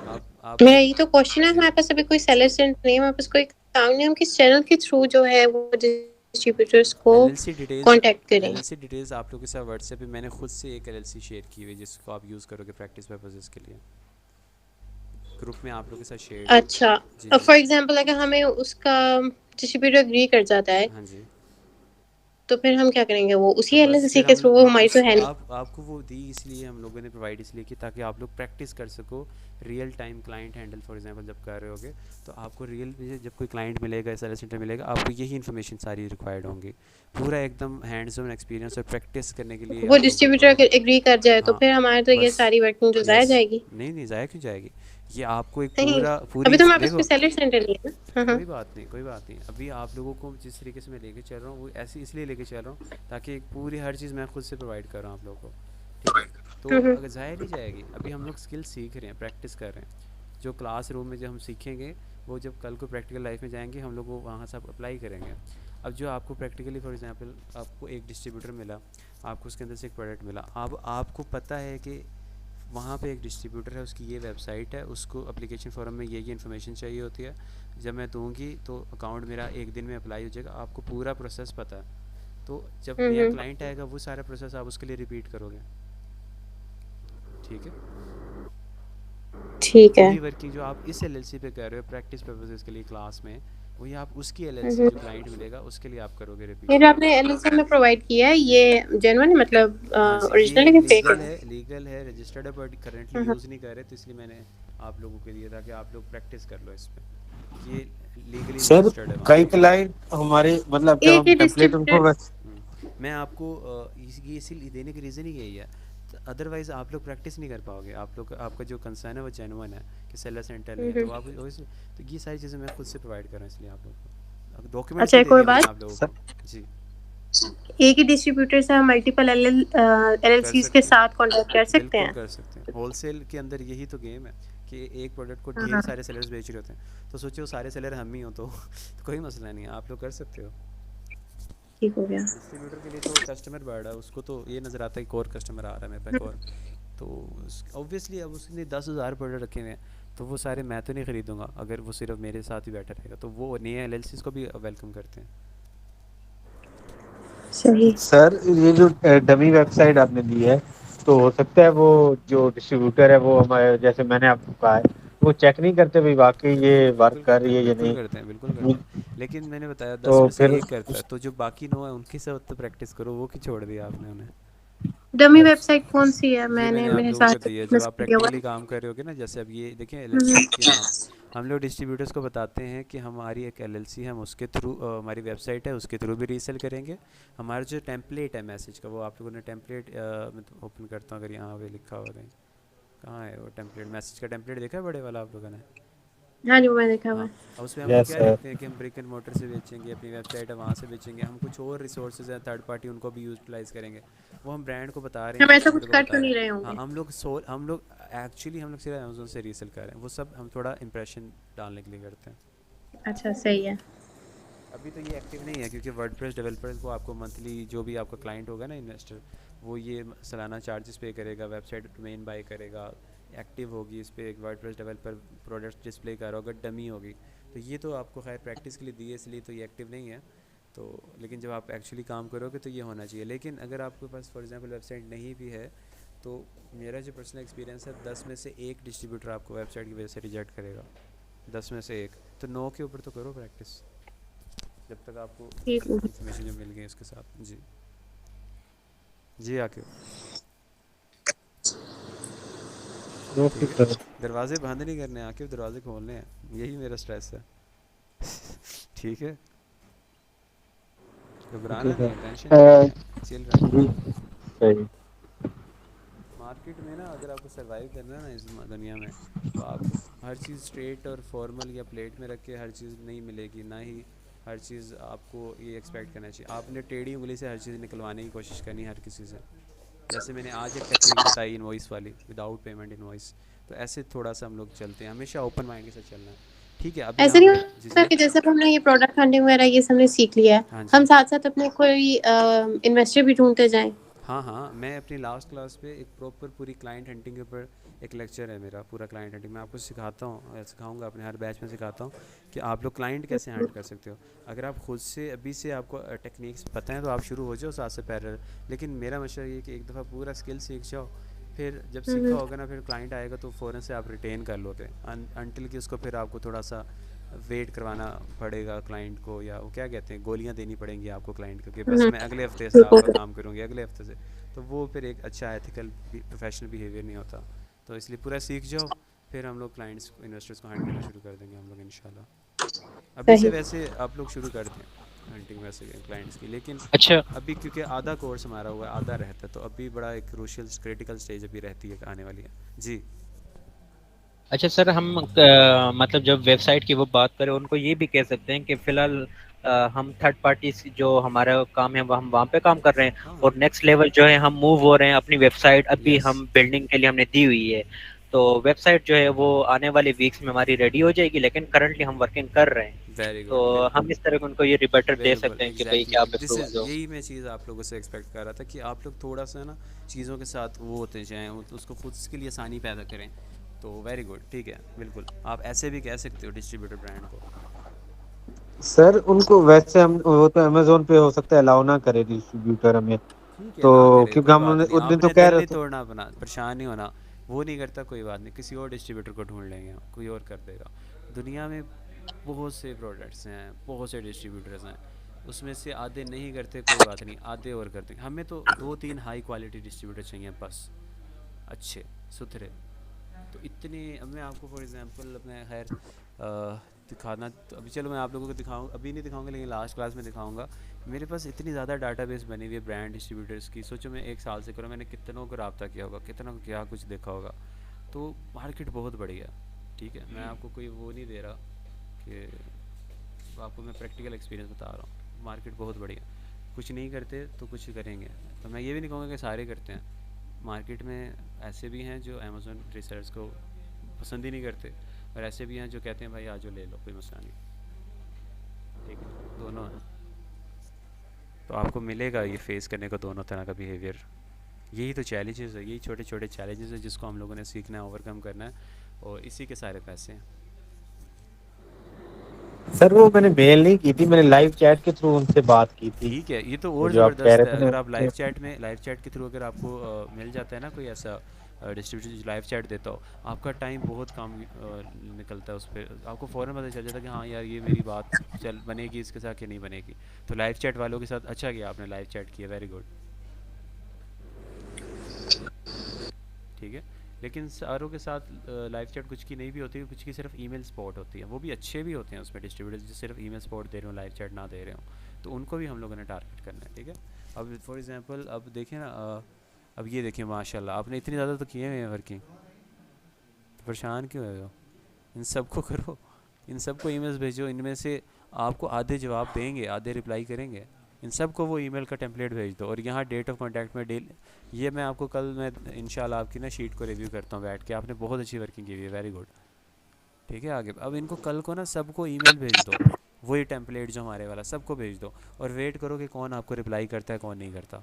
मेरा आपको ये तो क्वेश्चन है, जी हमारे पास अभी कोई सेलर सेंट नहीं है, हमारे पास कोई अकाउंट नहीं, हम किस चैनल के थ्रू जो है वो डिस्ट्रीब्यूटर्स को एलएलसी डिटेल्स, कांटेक्ट करें? एलएलसी डिटेल्स आप लोगों के साथ व्हाट्सएप पे मैंने खुद से एक एलएलसी शेयर की हुई है, जिसको आप यूज़ करोगे प्रैक्टिस पर्पसेस के लिए, ग्रुप में आप लोगों के साथ शेयर है। अच्छा, जी जी। फॉर एग्जांपल अगर हमें उसका डिस्ट्रीब्यूटर एग्री कर जाता है, हाँ जी। तो फिर हम क्या करेंगे? वो तो उसी बस एलएलसी फिर के हम थ्रू, लोग वो हाँ हमारी उस तो है नहीं। आपको वो दी इसलिए हम लोगों ने प्रोवाइड इसलिए की ताकि आप लोग प्रैक्टिस कर सको real time client handle for example जब कर रहे होगे, तो आपको रियल में जब कोई क्लाइंट मिलेगा, सेलर सेंटर मिलेगा, आपको यही इन्फॉर्मेशन सारी रिक्वायर्ड होंगी, पूरा एकदम हैंड्स ऑन एक्सपीरियंस और प्रैक्टिस करने के लिए वो आप लोग को डिस्ट्रीब्यूटर प्रोवाइड। अगर एग्री कर जाए तो हाँ फिर हमारे तो ये बस, सारी वर्किंग जो जाया यस। जाएगी। नहीं नहीं, ज़ाया क्यों जाएगी? ये आपको एक नहीं, पूरा अभी पूरी तो हमारे पास कोई देखो, सेलर सेंटर नहीं है ना। हाँ हाँ। कोई बात नहीं कोई बात नहीं, अभी आप लोगों को जिस तरीके से मैं लेके चल रहा हूँ वो ऐसी इसलिए लेके चल रहा हूँ ताकि एक पूरी हर चीज़ मैं खुद से प्रोवाइड कर रहा हूँ आप लोगों को, ठीक है। तो हम्म। अगर ज़ाहिर नहीं जाएगी, अभी हम लोग स्किल सीख रहे हैं, प्रैक्टिस कर रहे हैं। जो क्लासरूम में जो हम सीखेंगे वो जब कल को प्रैक्टिकल लाइफ में जाएंगे हम लोग वो वहाँ से अप्लाई करेंगे। अब जो आपको प्रैक्टिकली फॉर एग्जांपल आपको एक डिस्ट्रीब्यूटर मिला, आपको उसके अंदर से एक प्रोडक्ट मिला, अब आपको पता है कि वहाँ पे एक डिस्ट्रीब्यूटर है, उसकी ये वेबसाइट है, उसको एप्लीकेशन फॉर्म में ये इन्फॉर्मेशन चाहिए होती है, जब मैं दूंगी तो अकाउंट मेरा एक दिन में अप्लाई हो जाएगा, आपको पूरा प्रोसेस पता है। तो जब नया हम्म। क्लाइंट आएगा वो सारा प्रोसेस आप उसके लिए रिपीट करोगे, ठीक है। ठीक है। वही वर्किंग जो आप इस एलएलसी पे कर रहे हो प्रैक्टिस पर्पसेस के लिए क्लास में, वही आप उसकी एलएलसी हम्म। जो क्लाइंट मिलेगा उसके लिए आप करोगे ये रिपीट। जो आपने एलएलसी में प्रोवाइड किया है, जी ये जेन्युइन है, मतलब हाँ जी, ओरिजिनल ये है कि फेक लीगल है? है, लीगल है, रजिस्टर्ड है, बट करंटली हाँ हाँ। यूज़ नहीं कर रहे, तो इसलिए मैंने आप लोगों के लिए ताकि आप लोग प्रैक्टिस कर लो इस पे, ये लीगली सर रजिस्टर्ड है वहाँ कई पे। क्लाइंट हमारे मतलब जब एक हम ही टेम्पलेट डिस्ट्रीब्यूटर उनको मैं आपको ये इसीलिए देने की रीज़न ही यही है। अदरवाइज़ आप लोग प्रैक्टिस नहीं कर पाओगे। आप लोग आपका जो कंसर्न है वो जेन्युइन है कि सेलर सेंटर नहीं है, तो आप तो ये सारी चीज़ें मैं खुद से प्रोवाइड कर रहा हूँ, इसलिए आप लोग को डॉक्यूमेंट्स अच्छा, भी एक दे और दिए मैंने बात, आप लोगों सर को। जी, एक ही डिस्ट्रीब्यूटर से हम मल्टीपल कर एलएलसीज के सकते साथ कॉन्टैक्ट कर हैं, सकते बिल्कुल हैं? कर सकते हैं। होलसेल के अंदर यही तो गेम है कि एक प्रोडक्ट को हाँ ढेर हाँ, सारे सेलर्स बेच रहे होते हैं, तो सोचो सारे सेलर हम ही हो तो कोई मसला नहीं है, आप लोग कर सकते हो। ठीक हो गया। डिस्ट्रीब्यूटर के लिए तो कस्टमर बढ़ रहा है, उसको तो ये नज़र आता है कि और कस्टमर आ रहा है मेरे पास और, तो ऑब्वियसली अब उसने 10,000 प्रोडक्ट रखे हुए हैं, तो वो सारे मैं तो नहीं ख़रीदूंगा अगर वो सिर्फ मेरे साथ ही बैठा रहेगा, तो वो नए एलएलसीज को भी वेलकम करते हैं। सही। सर ये जो डमी वेबसाइट आपने दी है, तो हो सकता है वो जो डिस्ट्रीब्यूटर है वो हमारे, जैसे मैंने आपको कहा है, वो चेक नहीं करते भाई वाकई ये वर्क कर रही है या बिल्कुल नहीं। करते हैं, बिल्कुल करते हैं, लेकिन मैंने बताया तो 10 में से फिर एक करता है, तो जो बाकी 9 है उनके साथ तो प्रैक्टिस करो, वो क्यों छोड़ दिया आपने उन्हें। डमी वेबसाइट कौन सी है? ये मैंने मैंने आप मेरे लोगों को साथ दी है, जब मिस आप किया हुआ प्रैक्टिकली है। काम कर रहे होगे ना, जैसे अब ये देखें हम्म, एलएलसी यहाँ हम लोग डिस्ट्रीब्यूटर्स को बताते हैं कि हमारी एक एलएलसी है, हम उसके थ्रू हमारी वेबसाइट है उसके थ्रू भी रीसेल करेंगे। हमारा जो टेम्पलेट है मैसेज का, वो आप लोगों ने टेम्पलेट मैं तो ओपन करता हूँ, अगर यहाँ पे लिखा हुआ कहीं, कहाँ है वो टेम्पलेट, मैसेज का टेम्पलेट देखा है बड़े वाला आप लोगों ने। हाँ जी, वो मैंने देखा हुआ हाँ, है। और उसमें हम लोग यस क्या सर। लिखते हैं कि हम ब्रिक एंड मोटर से बेचेंगे, अपनी वेबसाइट है वहाँ से बेचेंगे, हम कुछ और रिसोर्सेज हैं थर्ड पार्टी उनको भी यूटिलाइज़ करेंगे, वो हम ब्रांड को बता रहे हैं, हम ऐसा डिस्ट्रीब्यूटर कुछ को कर बता तो रहे नहीं हैं। रहे हाँ, होंगे? हम लोग एक्चुअली हम लोग सिर्फ अमेजोन से रीसेल कर रहे हैं, वो सब हम थोड़ा इंप्रेशन डालने के लिए करते हैं। अच्छा, सही है। अभी तो ये एक्टिव नहीं है क्योंकि वर्डप्रेस डेवलपर्स को आपको मंथली जो भी आपका क्लाइंट होगा ना इन्वेस्टर, वो ये सालाना चार्जेस पे करेगा, वेबसाइट डोमेन बाय करेगा, एक्टिव होगी इस पर एक वर्डप्रेस डेवलपर प्रोडक्ट डिस्प्ले कर रहा होगा, डमी होगी, तो ये तो आपको खैर प्रैक्टिस के लिए दी है इसलिए तो ये एक्टिव नहीं है। तो लेकिन जब आप एक्चुअली काम करोगे तो ये होना चाहिए। लेकिन अगर आपके पास फॉर एग्जांपल वेबसाइट नहीं भी है, तो मेरा जो पर्सनल एक्सपीरियंस है 10 में से एक डिस्ट्रीब्यूटर आपको वेबसाइट की वजह से रिजेक्ट करेगा, 10 में से एक, तो 9 के ऊपर तो करो प्रैक्टिस जब तक आपको ठीक हो गया। इन्फॉर्मेशन जो मिल गई उसके साथ। जी जी आके ओके ठीक है, सर। दरवाजे बंद नहीं करने, आके दरवाजे खोलने हैं, यही मेरा स्ट्रेस है। ठीक है, ओके घबराना नहीं है, टेंशन नहीं लेनी सर। है, चिल रहना जी है। सही। मार्केट में ना अगर आपको सरवाइव करना है ना इस दुनिया में, तो आप हर चीज़ स्ट्रेट और फॉर्मल या प्लेट में रख के हर चीज़ नहीं मिलेगी, ना ही हर चीज़ आपको ये एक्सपेक्ट करना चाहिए। आपने टेढ़ी उंगली से हर चीज़ निकलवाने की कोशिश करनी हर किसी से। जैसे मैंने आज एक टेक्निक बताई इनवॉइस वाली, विदाउट पेमेंट इनवॉइस, तो ऐसे थोड़ा सा हम लोग चलते हैं, हमेशा ओपन माइंड के साथ चलना है। ठीक है, अभी ऐसा यहाँ नहीं पे जी होता जी। कि जैसे अब हमने ये प्रोडक्ट हंटिंग वगैरह ये सबने सीख लिया है, हाँ हम जी। साथ साथ अपने कोई इन्वेस्टर भी ढूंढते जाएं? हाँ हाँ, मैं अपनी लास्ट क्लास पे एक प्रॉपर पूरी क्लाइंट हंटिंग के ऊपर एक लेक्चर है मेरा, पूरा क्लाइंट हंटिंग मैं आपको सिखाता हूँ, सिखाऊंगा अपने हर बैच में सिखाता हूँ कि आप लोग क्लाइंट कैसे हंट कर सकते हो। अगर आप खुद से अभी से आपको टेक्निक्स पता है तो आप शुरू हो जाओ साथ से पैरेलल, लेकिन मेरा मशवरा ये कि एक दफ़ा पूरा स्किल सीख जाओ, फिर जब सीखा हम्म, होगा ना, फिर क्लाइंट आएगा तो फ़ौरन से आप रिटेन कर लोगे, अनटिल कि उसको फिर आपको थोड़ा सा वेट करवाना पड़ेगा क्लाइंट को, या वो क्या कहते हैं, गोलियां देनी पड़ेंगी आपको क्लाइंट को कि बस हम्म, मैं अगले हफ्ते से आपका बिल्कुल। काम करूँगी, अगले हफ्ते से, तो वो फिर एक अच्छा एथिकल प्रोफेशनल बिहेवियर नहीं होता। तो इसलिए पूरा सीख जाओ, फिर हम लोग क्लाइंट्स इन्वेस्टर्स को हंट करना शुरू कर देंगे हम लोग इंशाल्लाह। अभी से सही। वैसे आप लोग शुरू कर दें हंटिंग वैसे क्लाइंट्स की, लेकिन अच्छा। अभी क्योंकि आधा कोर्स हमारा हुआ है, आधा रहता है, तो अभी बड़ा एक क्रूशियल क्रिटिकल स्टेज अभी रहती है, आने वाली है। जी अच्छा सर, हम मतलब जब वेबसाइट की वो बात करें, उनको ये भी कह सकते हैं कि फिलहाल हम थर्ड पार्टी जो हमारा काम है वो हम वहाँ पे काम कर रहे हैं, हाँ और हाँ, नेक्स्ट लेवल जो है हम मूव हो रहे हैं, अपनी वेबसाइट अभी यस, हम बिल्डिंग के लिए हमने दी हुई है। तो वेबसाइट जो है वो आने वाले वीक्स में हमारी रेडी हो जाएगी, लेकिन करंटली हम वर्किंग कर रहे हैं। वेरी तो गुड, हम बिल्कुल इस तरह उनको ये रिबेटर दे बिल्कुल, सकते हैं कि भाई एग्जैक्टली कि आप दिस अप्रूवल इज़, दो। यही मैं चीज़ आप लोगों से एक्सपेक्ट कर रहा था कि आप लोग थोड़ा सा ना चीज़ों के साथ वो होते जाएं, उसको खुद के लिए आसानी पैदा करें। तो वेरी गुड, ठीक है, बिल्कुल आप ऐसे भी कह सकते हो डिस्ट्रीब्यूटर ब्रांड को। सर उनको वैसे हम, वो तो अमेजोन पे हो सकता है अलाउ ना करे डिस्ट्रीब्यूटर हमें, ठीक है, तो ना करे क्योंकि कोई हम बात नहीं, उस दिन तो आपने कह दिल रहे नहीं थे। तोड़ना अपना, परेशान नहीं होना, वो नहीं करता कोई बात नहीं, किसी और डिस्ट्रीब्यूटर को ढूंढ लेंगे हम, कोई और कर देगा। दुनिया में बहुत से प्रोडक्ट्स हैं, बहुत से डिस्ट्रीब्यूटर्स हैं, उसमें से आधे नहीं करते कोई बात नहीं, आधे और करते हैं। हमें तो 2-3 हाई क्वालिटी डिस्ट्रीब्यूटर चाहिए बस, अच्छे सुथरे। तो इतने, अब मैं आपको फॉर एग्जांपल अपने खैर दिखाना तो अभी चलो मैं आप लोगों को दिखाऊँ, अभी नहीं दिखाऊंगा लेकिन लास्ट क्लास में दिखाऊंगा। मेरे पास इतनी ज़्यादा डाटाबेस बनी हुई है ब्रांड डिस्ट्रीब्यूटर्स की, सोचो मैं 1 साल से करूँ, मैंने कितनों को रब्ता किया होगा, कितनों को क्या कुछ देखा होगा। तो मार्केट बहुत बढ़िया, ठीक है, मैं आपको कोई वो नहीं दे रहा कि, आपको मैं प्रैक्टिकल एक्सपीरियंस बता रहा हूँ, मार्केट बहुत बढ़िया। कुछ नहीं करते तो कुछ करेंगे, तो मैं ये भी नहीं कहूँगा कि सारे करते हैं। मार्केट में ऐसे भी हैं जो अमेज़न रिसर्च को पसंद ही नहीं करते, और ऐसे भी हैं जो कहते हैं भाई आज ले लो, कोई मसला नहीं, ठीक है, दोनों हैं। तो आपको मिलेगा ये फेस करने को दोनों तरह का बिहेवियर। यही तो चैलेंजेस है, यही छोटे छोटे चैलेंजेस है जिसको हम लोगों ने सीखना है, ओवरकम करना है, और इसी के सारे पैसे हैं। सर वो मैंने मेल नहीं की थी, मैंने लाइव चैट के थ्रू उनसे बात की थी। ठीक है, ये तो वो और जो आप कह ज़बरदस्त है, रहे थे अगर आप ना, लाइव चैट के थ्रू अगर आपको मिल जाता है ना कोई ऐसा डिस्ट्रीब्यूटर जो लाइव चैट देता हो, आपका टाइम बहुत कम निकलता है उस पर, आपको फ़ौरन पता चल जाता है कि हाँ यार ये मेरी बात चल बनेगी इसके साथ कि नहीं बनेगी। तो लाइव चैट वालों के साथ अच्छा किया आपने, लाइव चैट किया, वेरी गुड, ठीक है। लेकिन सारों के साथ लाइव चैट कुछ की नहीं भी होती, कुछ की सिर्फ ईमेल सपोर्ट होती है, वो भी अच्छे भी होते हैं उसमें डिस्ट्रीब्यूटर्स जो सिर्फ ईमेल सपोर्ट दे रहे हो, लाइव चैट ना दे रहे हो, तो उनको भी हम लोगों ने टारगेट करना है, ठीक है। अब फॉर एग्जांपल अब देखें ना, अब ये देखिए माशाल्लाह आपने इतनी ज़्यादा तो किए हुए हैं वर्किंग, तो परेशान क्यों है हो, इन सबको करो, इन सबको ईमेल्स भेजो, इनमें से आपको आधे जवाब देंगे, आधे रिप्लाई करेंगे, इन सब को वो ईमेल का टेम्पलेट भेज दो। और यहाँ डेट ऑफ कांटेक्ट में ये मैं आपको कल मैं इंशाल्लाह आपकी ना शीट को रिव्यू करता हूँ बैठ के, आपने बहुत अच्छी वर्किंग की हुई है, वेरी गुड, ठीक है। आगे अब इनको कल को ना सबको ईमेल भेज दो, वही टेम्पलेट जो हमारे वाला सबको भेज दो, और वेट करो कि कौन आपको रिप्लाई करता है कौन नहीं करता।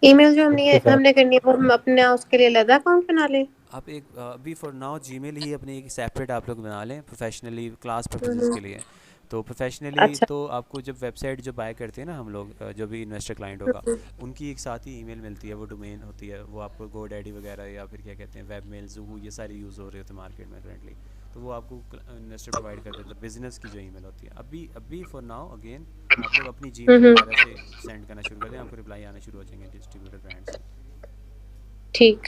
ईमेल जो हमने ओके सर। हमने करनी है वो हम अपने उसके लिए अलग अकाउंट बना लें। आप एक अभी फॉर नाउ जीमेल ही अपनी एक सेपरेट आप लोग बना लें प्रोफेशनली क्लास पर्पजेज़ हम्म, के लिए। तो प्रोफेशनली अच्छा। तो आपको जब वेबसाइट जो बाय करते हैं ना हम लोग, जो भी इन्वेस्टर क्लाइंट होगा, हम्म, उनकी एक साथ ही ईमेल मिलती है, वो डोमेन होती है, वो आपको गोडैडी वगैरह या फिर क्या कहते हैं वेब मेल, ज़ूहू, ये सारे यूज़ हो रहे होते हैं मार्केट में करेंटली, तो वो आपको इन्वेस्टर प्रोवाइड कर देता है, बिजनेस की जो ईमेल होती है। अभी फॉर नाउ अगेन आप लोग अपनी जीमेल हम्म, वगैरह से सेंड करना शुरू कर दें, आपको रिप्लाई आना शुरू हो जाएंगे डिस्ट्रीब्यूटर ब्रांड से ठीक।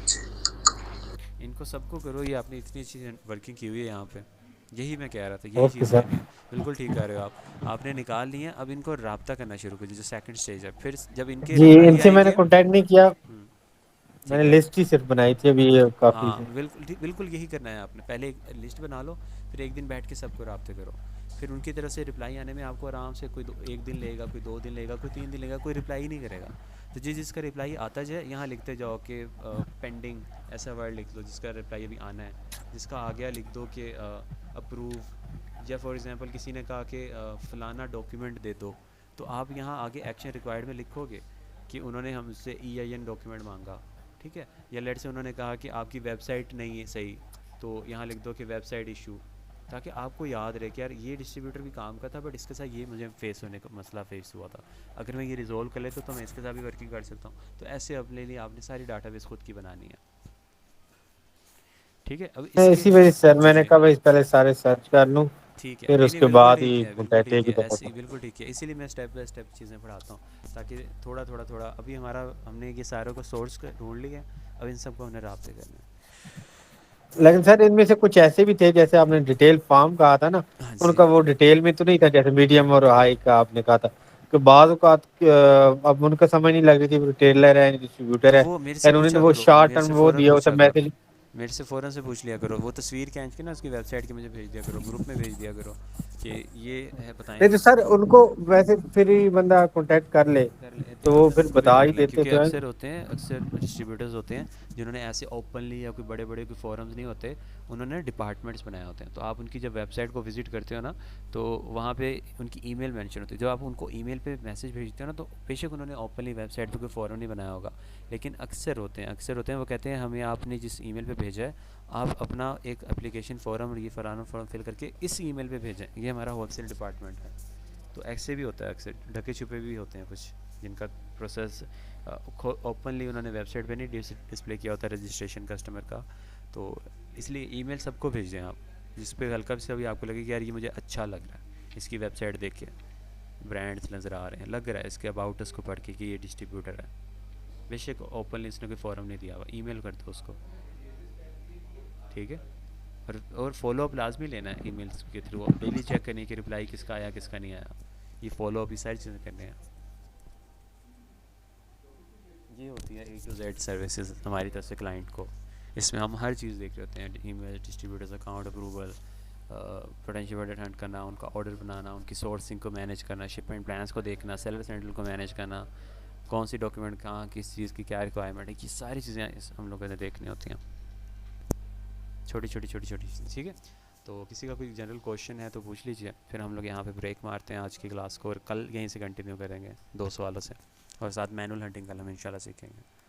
जी। इनको सबको करो, ये आपने इतनी अच्छी वर्किंग की हुई है यहाँ पे, यही मैं कह रहा था, यही ओके चीज़ सर। करनी है, बिल्कुल ठीक कर रहे हो आप। आपने निकाल लिए हैं, अब इनको रब्ता करना शुरू करिए, जो सेकंड स्टेज है, फिर जब इनके जी, रिप्लाई इनसे मैंने आएंगे। कांटेक्ट नहीं किया, ठीक मैंने है, लिस्ट ही सिर्फ बनाई थी अभी ये काफी से। हाँ बिल्कुल बिल्कुल यही करना है आपने, पहले एक लिस्ट बना लो, फिर एक दिन बैठ के सबको रब्ते करो, फिर उनकी तरफ से रिप्लाई आने में आपको आराम से कोई एक दिन लेगा, कोई 2 दिन लेगा, कोई 3 दिन लेगा, कोई रिप्लाई ही नहीं करेगा। तो जिसका रिप्लाई आता जाए यहाँ लिखते जाओ कि पेंडिंग, ऐसा वर्ड लिख लो जिसका रिप्लाई अभी आना है, जिसका आ गया लिख दो कि अप्रूव, या फॉर एग्जांपल किसी ने कहा कि फ़लाना डॉक्यूमेंट दे दो, तो आप यहाँ आगे एक्शन रिक्वायर्ड में लिखोगे कि उन्होंने हमसे EIN डॉक्यूमेंट मांगा, ठीक है, या लेट से उन्होंने कहा कि आपकी वेबसाइट नहीं है सही, तो यहाँ लिख दो कि वेबसाइट इशू, ताकि आपको याद रहे कि यार ये डिस्ट्रीब्यूटर भी काम का था बट इसके साथ ये मुझे फेस होने का मसला फेस हुआ था, अगर मैं ये रिजोल्व कर लेता तो मैं इसके साथ भी वर्किंग कर सकता हूँ। तो ऐसे अपने लिए आपने सारी डाटाबेस खुद की बनानी है, ठीक है। अब इसके इसी वजह से सर जी मैंने जी कहा भाई पहले सारे सर्च कर लूं, ठीक है, फिर नहीं नहीं उसके बिल्कुल बाद ठीक ही है, बिल्कुल कांटेक्ट ठीक एक ही है, दफा। ऐसे ही बिल्कुल ठीक है, इसीलिए मैं स्टेप बाय स्टेप चीज़ें पढ़ाता हूँ, ताकि थोड़ा थोड़ा थोड़ा अभी हमारा हमने ये सारों को सोर्स ढूंढ लिया है, अब इन सबको हमने राब्ते करने हैं। लेकिन सर इनमें से कुछ ऐसे भी थे, जैसे आपने डिटेल फार्म कहा था ना, हाँ उनका जी, वो डिटेल में तो नहीं था, जैसे मीडियम और हाई का आपने कहा था कि बाद का अब उनका समझ नहीं लग रही थी रिटेलर है डिस्ट्रीब्यूटर तो है, वो मेरे से यानी उन्होंने पूछा वो करो, शॉर्ट मेरे टर्म से वो फ़ौरन दिया होता पूछा करो, मैसेज। मेरे से फ़ौरन से पूछ लिया करो, वो तस्वीर खींच के ना उसकी वेबसाइट की मुझे भेज दिया करो, ग्रुप में भेज दिया करो कि ये है, बताएं नहीं तो सर उनको वैसे फिर ही बंदा कांटेक्ट कर ले कर लेते तो हैं, वो फिर फिर उनको भी बता कर ही लें, देते क्योंकि तो है। अक्सर होते हैं, अक्सर डिस्ट्रीब्यूटर्स होते हैं जिन्होंने ऐसे ओपनली या कोई बड़े बड़े कोई फोरम्स नहीं होते, उन्होंने डिपार्टमेंट्स बनाए होते हैं, तो आप उनकी जब वेबसाइट को विजिट करते हो ना, तो वहाँ पे उनकी ईमेल मेंशन होती है, जब आप उनको ईमेल पे मैसेज भेजते हो ना, तो बेशक उन्होंने ओपनली वेबसाइट पे कोई फोरम नहीं बनाया होगा, लेकिन अक्सर होते हैं वो कहते हैं हमें आपने जिस ईमेल पे भेजा है आप अपना एक एप्लीकेशन फॉर्म, ये फलाना फॉर्म फिल करके इस ईमेल पे भेजें, ये हमारा होलसेल डिपार्टमेंट है। तो ऐसे भी होता है, अक्सर ढके छुपे भी होते हैं कुछ जिनका प्रोसेस ओपनली उन्होंने वेबसाइट पे नहीं डिस्प्ले किया होता रजिस्ट्रेशन कस्टमर का। तो इसलिए ईमेल सबको भेज दें आप, जिस पे हल्का से भी आपको लगे कि यार ये मुझे अच्छा लग रहा है, इसकी वेबसाइट देख के ब्रांड्स नज़र आ रहे हैं, लग रहा है इसके अबाउट उसको पढ़ के कि ये डिस्ट्रीब्यूटर है, बेशक ओपनली इसने कोई फॉर्म नहीं दिया हुआ, ईमेल कर दो उसको, ठीक है। और फॉलो अप लाजमी लेना है ईमेल्स के थ्रू, डेली चेक करनी कि रिप्लाई किसका आया किसका नहीं आया, ये फॉलो अप ये सारी चीज़ें करने हैं। ये होती है A to Z सर्विसेज हमारी तरफ से क्लाइंट को। इसमें हम हर चीज़ देख रहे होते हैं, email, distributors account approval, potential order Hunt करना, उनका ऑर्डर बनाना, उनकी सोर्सिंग को मैनेज करना, शिपमेंट प्लान्स को देखना, सेलर सेंट्रल को मैनेज करना, कौन सी डॉक्यूमेंट कहाँ किस चीज़ की क्या रिक्वायरमेंट है, ये सारी चीज़ें हम लोगों ने देखनी होती हैं, छोटी छोटी छोटी छोटी चीज़ें। ठीक है, तो किसी का कोई जनरल क्वेश्चन है तो पूछ लीजिए, फिर हम लोग यहाँ पे ब्रेक मारते हैं आज की क्लास को और कल यहीं से कंटिन्यू करेंगे 2 सवालों से, और साथ मैनुअल हंटिंग कल हम इंशाल्लाह सीखेंगे।